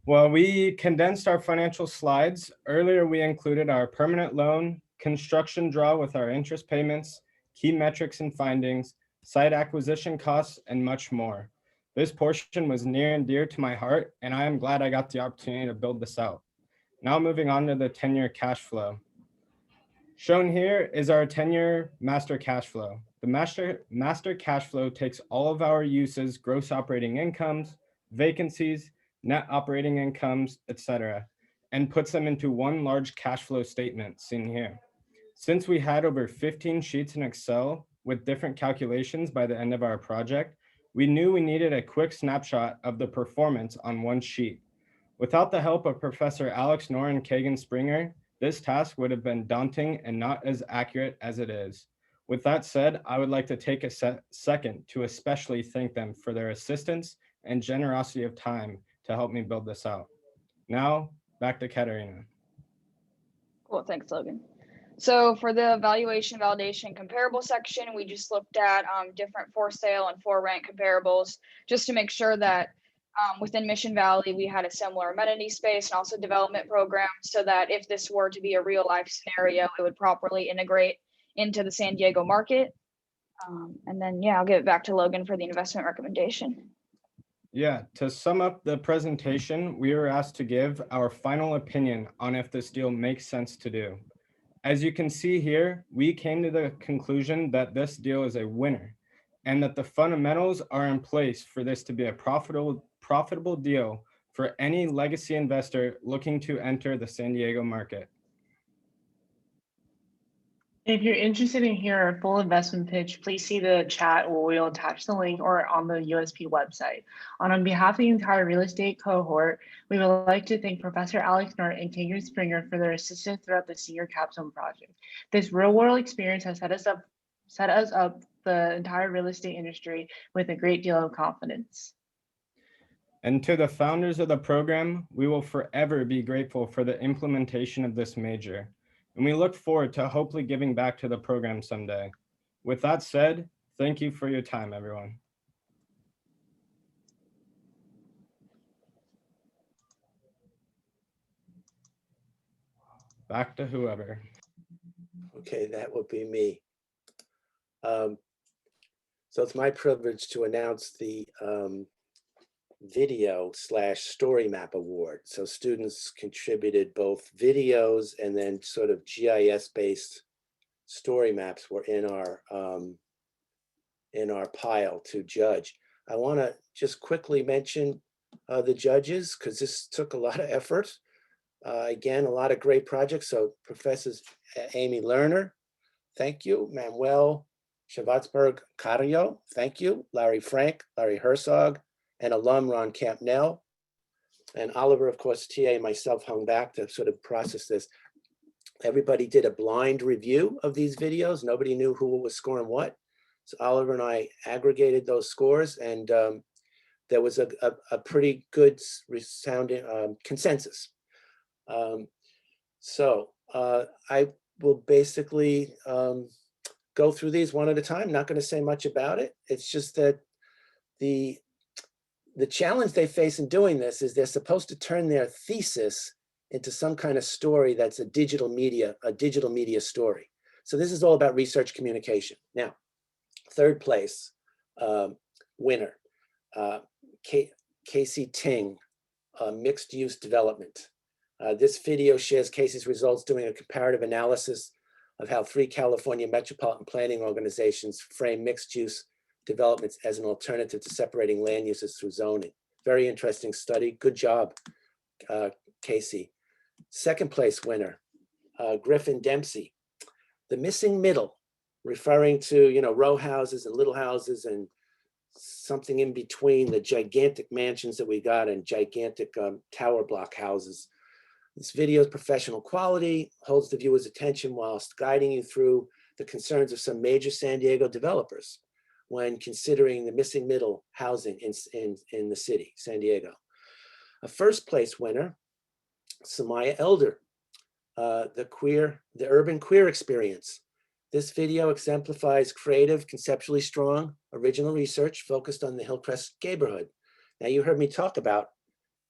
Well, we condensed our financial slides. Earlier, we included our permanent loan, construction draw with our interest payments, key metrics and findings, site acquisition costs, and much more. This portion was near and dear to my heart, and I am glad I got the opportunity to build this out. Now moving on to the 10-year cash flow. Shown here is our 10-year master cash flow. The master cash flow takes all of our uses, gross operating incomes, vacancies, net operating incomes, etc., and puts them into one large cash flow statement seen here. Since we had over 15 sheets in Excel with different calculations by the end of our project, we knew we needed a quick snapshot of the performance on one sheet. Without the help of Professor Alex Knorr and Kagan Springer, this task would have been daunting and not as accurate as it is. With that said, I would like to take a second to especially thank them for their assistance and generosity of time to help me build this out. Now, back to Katerina. Cool, thanks, Logan. So for the valuation, validation, comparable section, we just looked at different for sale and for rent comparables, just to make sure that within Mission Valley, we had a similar amenity space and also development program, so that if this were to be a real life scenario, it would properly integrate into the San Diego market. And then, yeah, I'll give it back to Logan for the investment recommendation. Yeah, to sum up the presentation, we were asked to give our final opinion on if this deal makes sense to do. As you can see here, we came to the conclusion that this deal is a winner and that the fundamentals are in place for this to be a profitable deal for any legacy investor looking to enter the San Diego market. If you're interested in hearing our full investment pitch, please see the chat where we'll attach the link, or on the USP website. On behalf of the entire real estate cohort, we would like to thank Professor Alex Knorr and Kagan Springer for their assistance throughout the Senior Capstone project. This real-world experience has set us up the entire real estate industry with a great deal of confidence. And to the founders of the program, we will forever be grateful for the implementation of this major. And we look forward to hopefully giving back to the program someday. With that said, thank you for your time, everyone. Back to whoever. Okay, that would be me. So it's my privilege to announce the video/story map award. So students contributed both videos and then sort of GIS-based story maps were in our pile to judge. I want to just quickly mention the judges, because this took a lot of effort. Again, a lot of great projects. So Professors Amy Lerner, thank you. Manuel Schwartzberg Carrillo, thank you. Larry Frank, Larry Herzog, and alum Ron Campnell. And Oliver, of course, TA and myself hung back to sort of process this. Everybody did a blind review of these videos. Nobody knew who was scoring what. So Oliver and I aggregated those scores, and there was a pretty good resounding consensus. So I will basically go through these one at a time. Not going to say much about it. It's just that the challenge they face in doing this is they're supposed to turn their thesis into some kind of story that's a digital media story. So this is all about research communication. Now, third place winner, Casey Ting, mixed use development. This video shares Casey's results doing a comparative analysis of how 3 California metropolitan planning organizations frame mixed use developments as an alternative to separating land uses through zoning. Very interesting study. Good job, Casey. Second place winner, Griffin Dempsey. The missing middle, referring to row houses and little houses and something in between the gigantic mansions that we got and gigantic tower block houses. This video's professional quality holds the viewer's attention whilst guiding you through the concerns of some major San Diego developers when considering the missing middle housing in the city, San Diego. A first place winner, Samaya Elder, the urban queer experience. This video exemplifies creative, conceptually strong, original research focused on the Hillcrest neighborhood. Now, you heard me talk about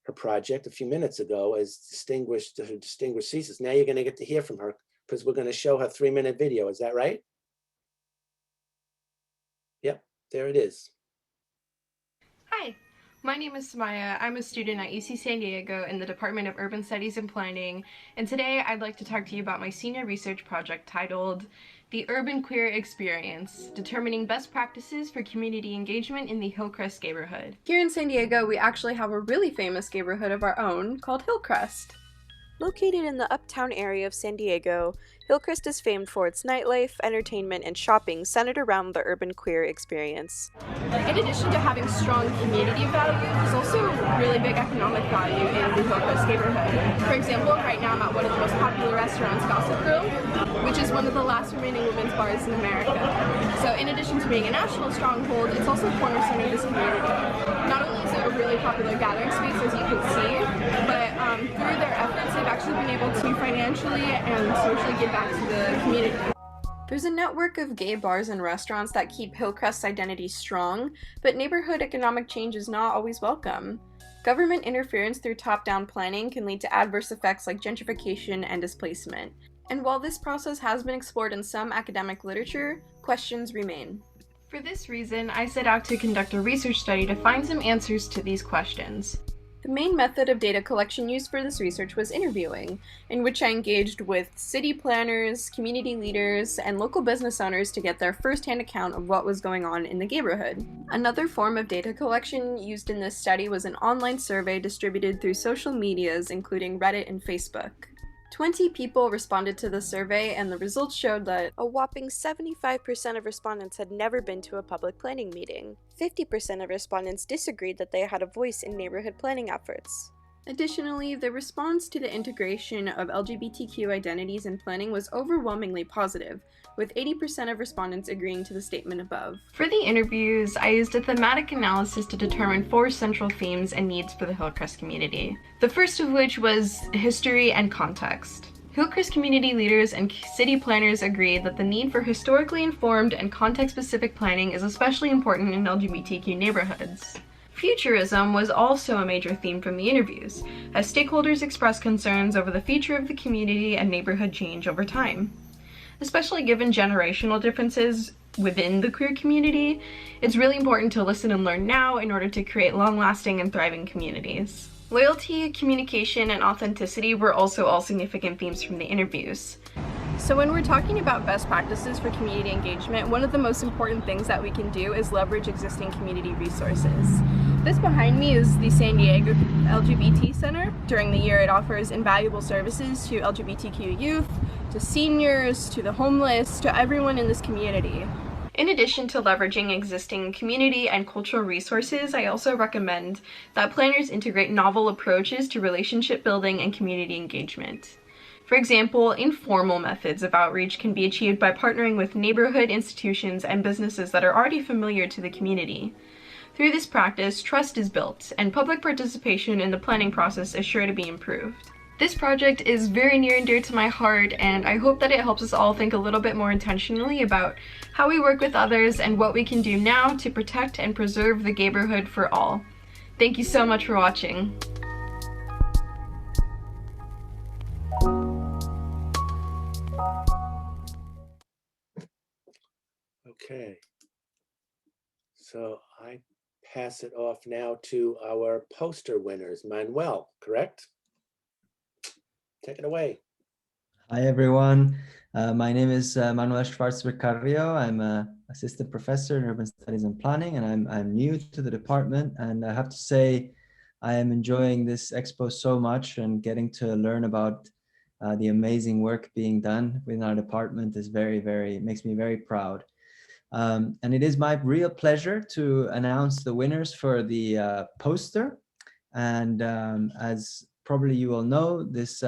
her project a few minutes ago as distinguished thesis. Now you're going to get to hear from her because we're going to show her 3-minute video. Is that right? Yep, there it is. Hi, my name is Samaya. I'm a student at UC San Diego in the Department of Urban Studies and Planning, and today I'd like to talk to you about my senior research project titled The Urban Queer Experience, Determining Best Practices for Community Engagement in the Hillcrest Neighborhood. Here in San Diego, we actually have a really famous neighborhood of our own called Hillcrest. Located in the uptown area of San Diego, Hillcrest is famed for its nightlife, entertainment, and shopping centered around the urban queer experience. In addition to having strong community value, there's also really big economic value in the Hillcrest neighborhood. For example, right now I'm at one of the most popular restaurants, Gossip Girl, which is one of the last remaining women's bars in America. So in addition to being a national stronghold, it's also a cornerstone of this community. Not only is it a really popular gathering space, as you can see, but through their efforts, they've actually been able to financially and socially give back to the community. There's a network of gay bars and restaurants that keep Hillcrest's identity strong, but neighborhood economic change is not always welcome. Government interference through top-down planning can lead to adverse effects like gentrification and displacement. And while this process has been explored in some academic literature, questions remain. For this reason, I set out to conduct a research study to find some answers to these questions. The main method of data collection used for this research was interviewing, in which I engaged with city planners, community leaders, and local business owners to get their first-hand account of what was going on in the neighborhood. Another form of data collection used in this study was an online survey distributed through social medias, including Reddit and Facebook. 20 people responded to the survey, and the results showed that a whopping 75% of respondents had never been to a public planning meeting. 50% of respondents disagreed that they had a voice in neighborhood planning efforts. Additionally, the response to the integration of LGBTQ identities in planning was overwhelmingly positive, with 80% of respondents agreeing to the statement above. For the interviews, I used a thematic analysis to determine 4 central themes and needs for the Hillcrest community. The first of which was history and context. Hillcrest community leaders and city planners agreed that the need for historically informed and context-specific planning is especially important in LGBTQ neighborhoods. Futurism was also a major theme from the interviews, as stakeholders expressed concerns over the future of the community and neighborhood change over time. Especially given generational differences within the queer community, it's really important to listen and learn now in order to create long-lasting and thriving communities. Loyalty, communication, and authenticity were also all significant themes from the interviews. So when we're talking about best practices for community engagement, one of the most important things that we can do is leverage existing community resources. This behind me is the San Diego LGBT Center. During the year, it offers invaluable services to LGBTQ youth, to seniors, to the homeless, to everyone in this community. In addition to leveraging existing community and cultural resources, I also recommend that planners integrate novel approaches to relationship building and community engagement. For example, informal methods of outreach can be achieved by partnering with neighborhood institutions and businesses that are already familiar to the community. Through this practice, trust is built, and public participation in the planning process is sure to be improved. This project is very near and dear to my heart, and I hope that it helps us all think a little bit more intentionally about how we work with others and what we can do now to protect and preserve the neighborhood for all. Thank you so much for watching. Okay. So I pass it off now to our poster winners. Manuel, correct? Take it away. Hi, everyone. My name is Manuel Schwarzberg-Carrillo. I'm an assistant professor in urban studies and planning, and I'm new to the department. And I have to say, I am enjoying this expo so much, and getting to learn about the amazing work being done within our department is makes me very proud. And it is my real pleasure to announce the winners for the poster. And as probably you all know, this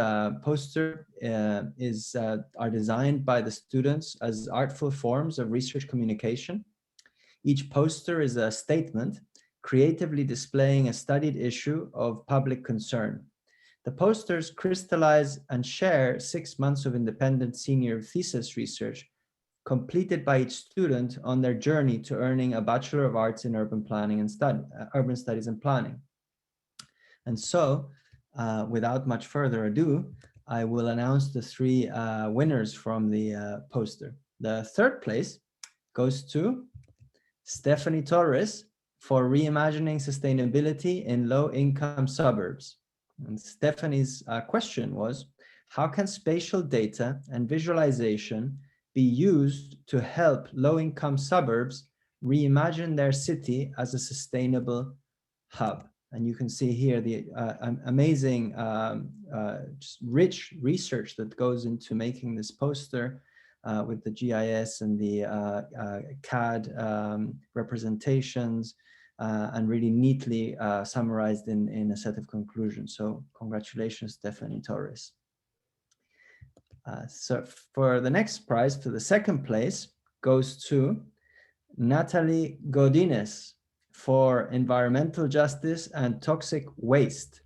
poster are designed by the students as artful forms of research communication. Each poster is a statement creatively displaying a studied issue of public concern. The posters crystallize and share 6 months of independent senior thesis research completed by each student on their journey to earning a Bachelor of Arts in Urban Planning and Urban Studies and Planning. And so, without much further ado, I will announce the 3 winners from the poster. The third place goes to Stephanie Torres for reimagining sustainability in low-income suburbs. And Stephanie's question was, how can spatial data and visualization be used to help low-income suburbs reimagine their city as a sustainable hub? And you can see here the amazing, just rich research that goes into making this poster with the GIS and the CAD representations, and really neatly summarized in a set of conclusions. So congratulations, Stephanie Torres. So for the next prize, for the second place, goes to Natalie Godinez for environmental justice and toxic waste.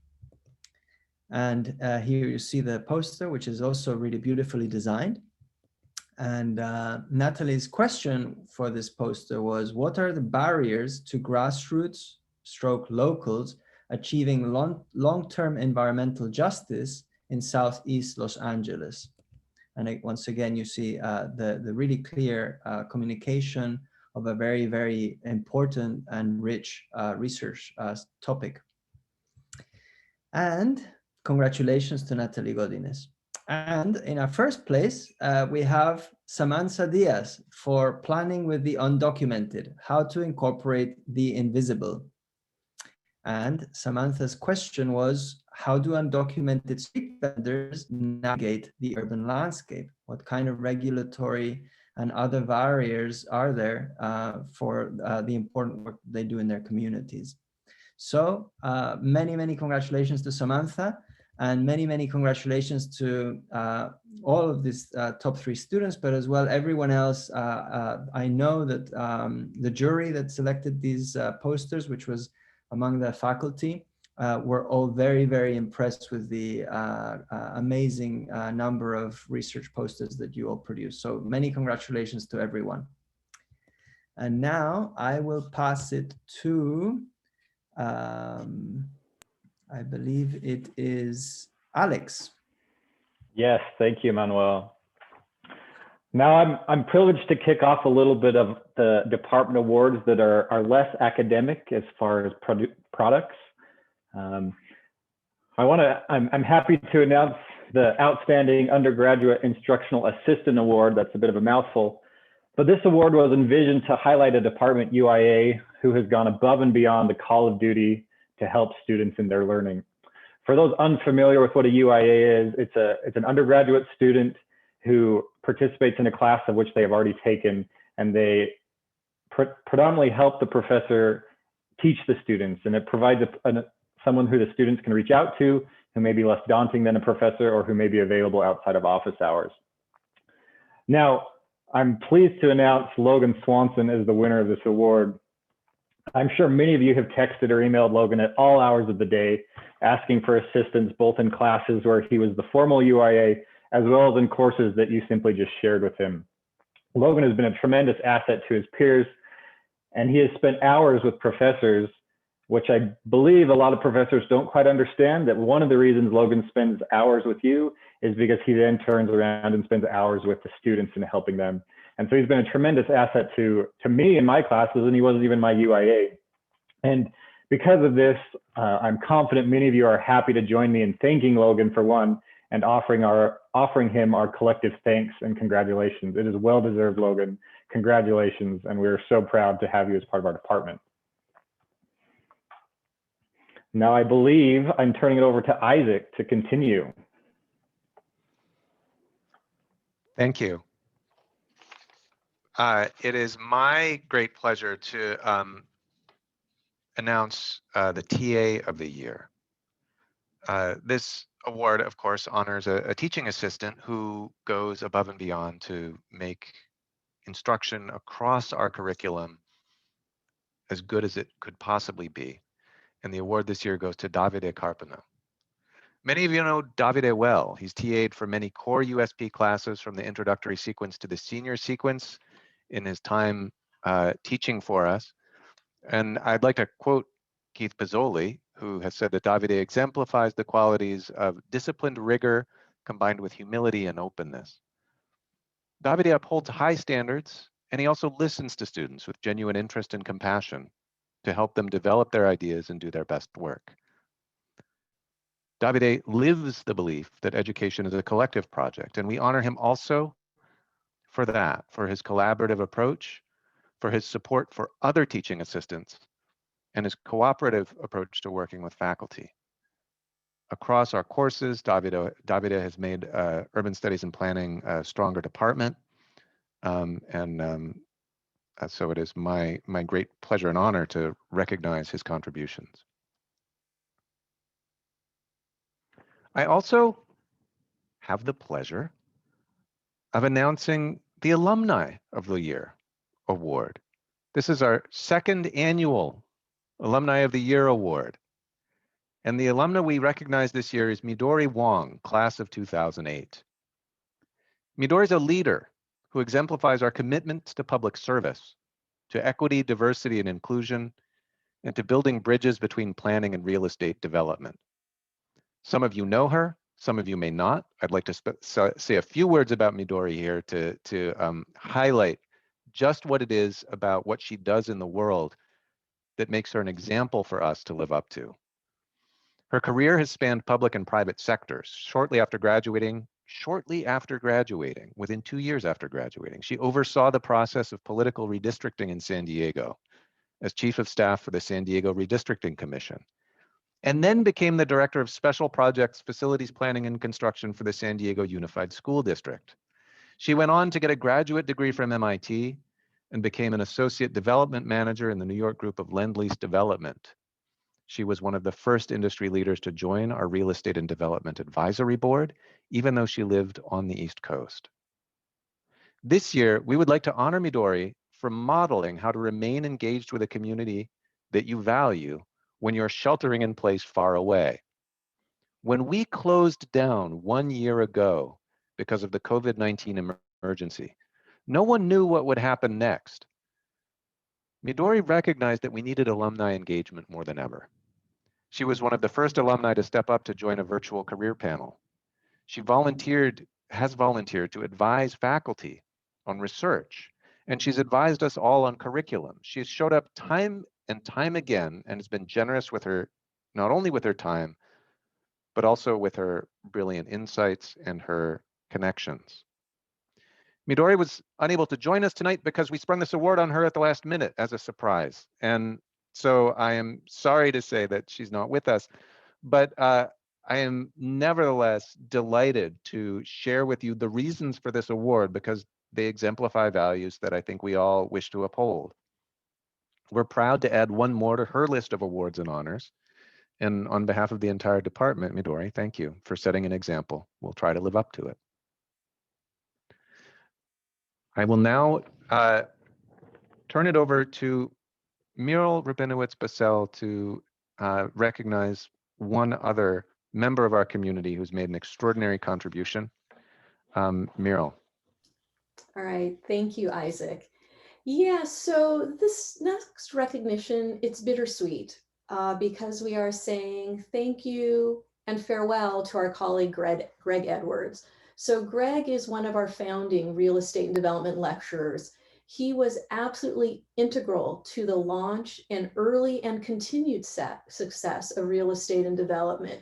And here you see the poster, which is also really beautifully designed. And Natalie's question for this poster was, what are the barriers to grassroots stroke locals achieving long-term environmental justice in Southeast Los Angeles? And once again, you see the really clear communication of a very, very important and rich research topic. And congratulations to Natalie Godinez. And in our first place, we have Samantha Diaz for planning with the undocumented, how to incorporate the invisible. And Samantha's question was, how do undocumented street vendors navigate the urban landscape? What kind of regulatory and other barriers are there for the important work they do in their communities? So many, many congratulations to Samantha, and many, many congratulations to all of these top 3 students, but as well everyone else. I know that the jury that selected these posters, which was among the faculty, were all very, very impressed with the amazing number of research posters that you all produced. So many congratulations to everyone. And now I will pass it to I believe it is Alex. Yes, thank you, Manuel. Now I'm privileged to kick off a little bit of the department awards that are less academic as far as products. I'm happy to announce the Outstanding Undergraduate Instructional Assistant Award. That's a bit of a mouthful, but this award was envisioned to highlight a department UIA who has gone above and beyond the call of duty to help students in their learning. For those unfamiliar with what a UIA is, it's an undergraduate student who participates in a class of which they have already taken, and they predominantly help the professor teach the students, and it provides someone who the students can reach out to, who may be less daunting than a professor or who may be available outside of office hours. Now, I'm pleased to announce Logan Swanson is the winner of this award. I'm sure many of you have texted or emailed Logan at all hours of the day, asking for assistance, both in classes where he was the formal UIA, as well as in courses that you simply just shared with him. Logan has been a tremendous asset to his peers, and he has spent hours with professors, which I believe a lot of professors don't quite understand, that one of the reasons Logan spends hours with you is because he then turns around and spends hours with the students and helping them. And so he's been a tremendous asset to me in my classes, and he wasn't even my UIA. And because of this, I'm confident many of you are happy to join me in thanking Logan for one and offering him our collective thanks and congratulations. It is well-deserved, Logan. Congratulations, and we're so proud to have you as part of our department. Now I believe I'm turning it over to Isaac to continue. Thank you. It is my great pleasure to announce the TA of the year. This award, of course, honors a teaching assistant who goes above and beyond to make instruction across our curriculum as good as it could possibly be. And the award this year goes to Davide Carpino. Many of you know Davide well. He's TA'd for many core USP classes from the introductory sequence to the senior sequence in his time teaching for us. And I'd like to quote Keith Pizzoli, who has said that Davide exemplifies the qualities of disciplined rigor combined with humility and openness. Davide upholds high standards, and he also listens to students with genuine interest and compassion to help them develop their ideas and do their best work. Davide lives the belief that education is a collective project, and we honor him also for that, for his collaborative approach, for his support for other teaching assistants, and his cooperative approach to working with faculty. Across our courses, Davide has made urban studies and planning a stronger department, so it is my great pleasure and honor to recognize his contributions. I also have the pleasure of announcing the Alumni of the Year Award. This is our second annual Alumni of the Year Award. And the alumna we recognize this year is Midori Wong, class of 2008. Midori is a leader who exemplifies our commitment to public service, to equity, diversity, and inclusion, and to building bridges between planning and real estate development. Some of you know her, some of you may not. I'd like to say a few words about Midori here to highlight just what it is about what she does in the world that makes her an example for us to live up to. Her career has spanned public and private sectors. Shortly after graduating, within 2 years after graduating, she oversaw the process of political redistricting in San Diego as chief of staff for the San Diego Redistricting Commission, and then became the director of special projects, facilities planning, and construction for the San Diego Unified School District. She went on to get a graduate degree from MIT and became an associate development manager in the New York group of Lend-Lease Development. She was one of the first industry leaders to join our Real Estate and Development Advisory Board, even though she lived on the East Coast. This year, we would like to honor Midori for modeling how to remain engaged with a community that you value when you're sheltering in place far away. When we closed down 1 year ago because of the COVID-19 emergency, no one knew what would happen next. Midori recognized that we needed alumni engagement more than ever. She was one of the first alumni to step up to join a virtual career panel. She has volunteered to advise faculty on research, and she's advised us all on curriculum. She's showed up time and time again and has been generous with her, not only with her time, but also with her brilliant insights and her connections. Midori was unable to join us tonight because we sprung this award on her at the last minute as a surprise. And so I am sorry to say that she's not with us, but I am nevertheless delighted to share with you the reasons for this award because they exemplify values that I think we all wish to uphold. We're proud to add one more to her list of awards and honors. And on behalf of the entire department, Midori, thank you for setting an example. We'll try to live up to it. I will now turn it over to Muriel Rabinowitz-Bassel to recognize one other member of our community who's made an extraordinary contribution. Muriel. All right, thank you, Isaac. Yeah, so this next recognition, it's bittersweet because we are saying thank you and farewell to our colleague, Greg Edwards. So Greg is one of our founding real estate and development lecturers. He was absolutely integral to the launch and early and continued success of real estate and development.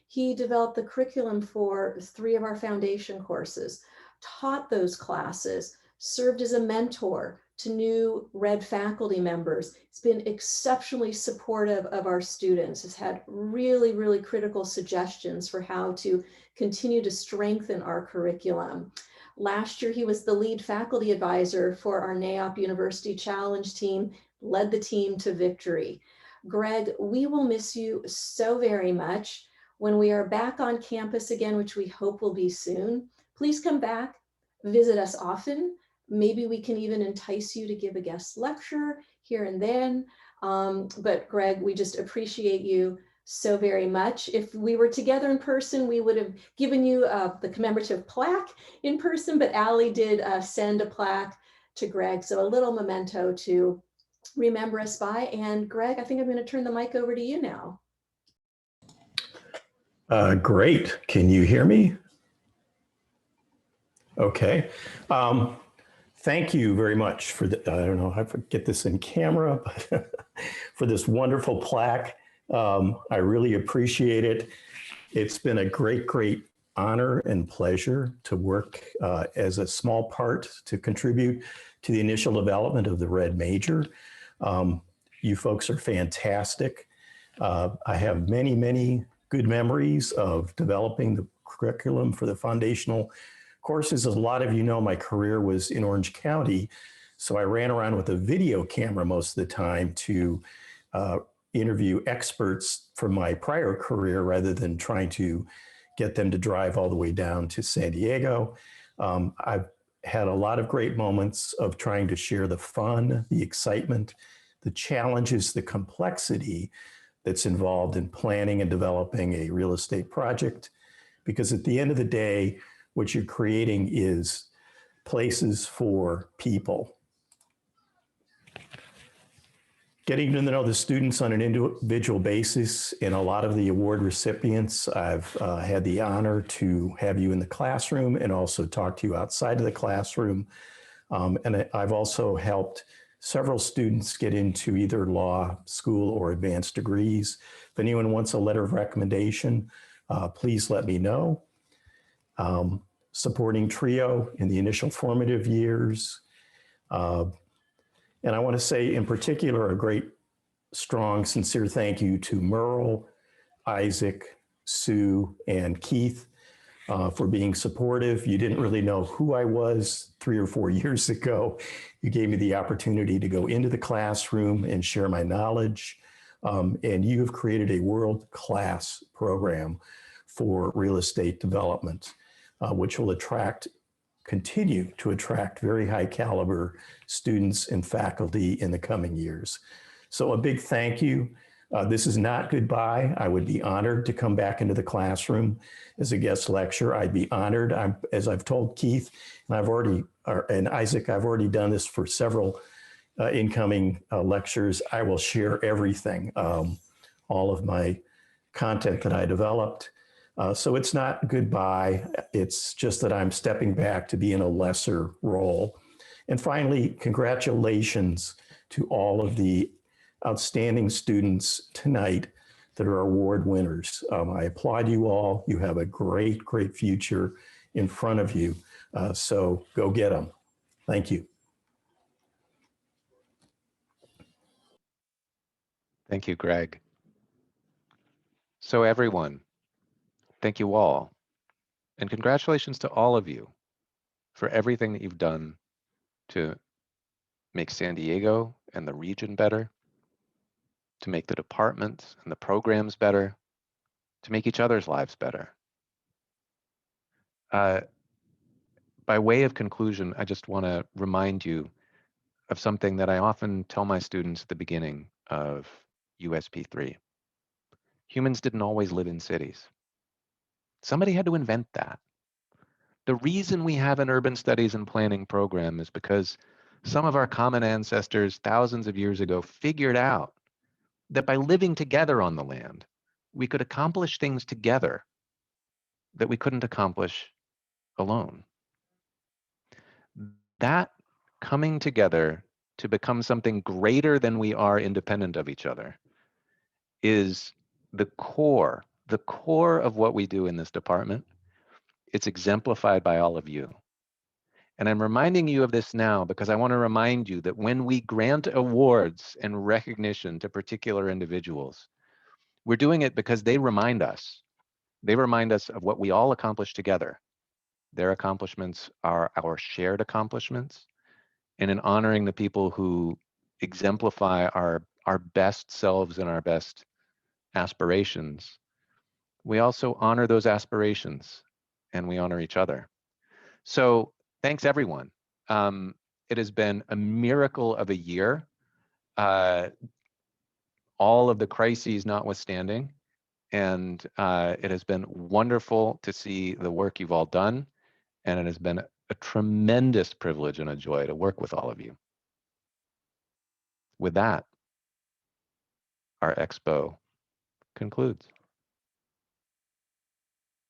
He developed the curriculum for 3 of our foundation courses, taught those classes, served as a mentor to new Red faculty members. He's been exceptionally supportive of our students, has had really, really critical suggestions for how to continue to strengthen our curriculum. Last year, he was the lead faculty advisor for our NAIOP University Challenge team, led the team to victory. Greg, we will miss you so very much. When we are back on campus again, which we hope will be soon, please come back, visit us often. Maybe we can even entice you to give a guest lecture here and then. But Greg, we just appreciate you so very much. If we were together in person, we would have given you the commemorative plaque in person, but Allie did send a plaque to Greg. So a little memento to remember us by. And Greg, I think I'm going to turn the mic over to you now. Great. Can you hear me? Okay. Thank you very much for the, I don't know how to get this in camera, but for this wonderful plaque. I really appreciate it. It's been a great, great honor and pleasure to work as a small part to contribute to the initial development of the Red Major. You folks are fantastic. I have many, many good memories of developing the curriculum for the foundational courses. As a lot of you know, my career was in Orange County, so I ran around with a video camera most of the time to interview experts from my prior career rather than trying to get them to drive all the way down to San Diego. I've had a lot of great moments of trying to share the fun, the excitement, the challenges, the complexity that's involved in planning and developing a real estate project. Because at the end of the day, what you're creating is places for people. Getting to know the students on an individual basis, and a lot of the award recipients, I've had the honor to have you in the classroom and also talk to you outside of the classroom. And I've also helped several students get into either law school or advanced degrees. If anyone wants a letter of recommendation, please let me know. Supporting TRIO in the initial formative years. And I want to say in particular, a great, strong, sincere thank you to Merle, Isaac, Sue, and Keith for being supportive. You didn't really know who I was 3 or 4 years ago. You gave me the opportunity to go into the classroom and share my knowledge. And you have created a world-class program for real estate development, which will continue to attract very high caliber students and faculty in the coming years. So a big thank you. This is not goodbye. I would be honored to come back into the classroom as a guest lecturer. I'd be honored. As I've told Keith and Isaac, I've already done this for several incoming lectures. I will share everything, all of my content that I developed. So it's not goodbye. It's just that I'm stepping back to be in a lesser role. And finally, congratulations to all of the outstanding students tonight that are award winners. I applaud you all. You have a great, great future in front of you. So go get them. Thank you. Thank you, Greg. So everyone, thank you all. And congratulations to all of you for everything that you've done to make San Diego and the region better, to make the departments and the programs better, to make each other's lives better. By way of conclusion, I just want to remind you of something that I often tell my students at the beginning of USP3. Humans didn't always live in cities. Somebody had to invent that. The reason we have an urban studies and planning program is because some of our common ancestors thousands of years ago figured out that by living together on the land, we could accomplish things together that we couldn't accomplish alone. That coming together to become something greater than we are independent of each other is the core of what we do in this department. It's exemplified by all of you. And I'm reminding you of this now because I want to remind you that when we grant awards and recognition to particular individuals, we're doing it because they remind us. They remind us of what we all accomplished together. Their accomplishments are our shared accomplishments. And in honoring the people who exemplify our best selves and our best aspirations, we also honor those aspirations and we honor each other. So thanks everyone. It has been a miracle of a year, all of the crises notwithstanding, and it has been wonderful to see the work you've all done, and it has been a tremendous privilege and a joy to work with all of you. With that, our expo concludes.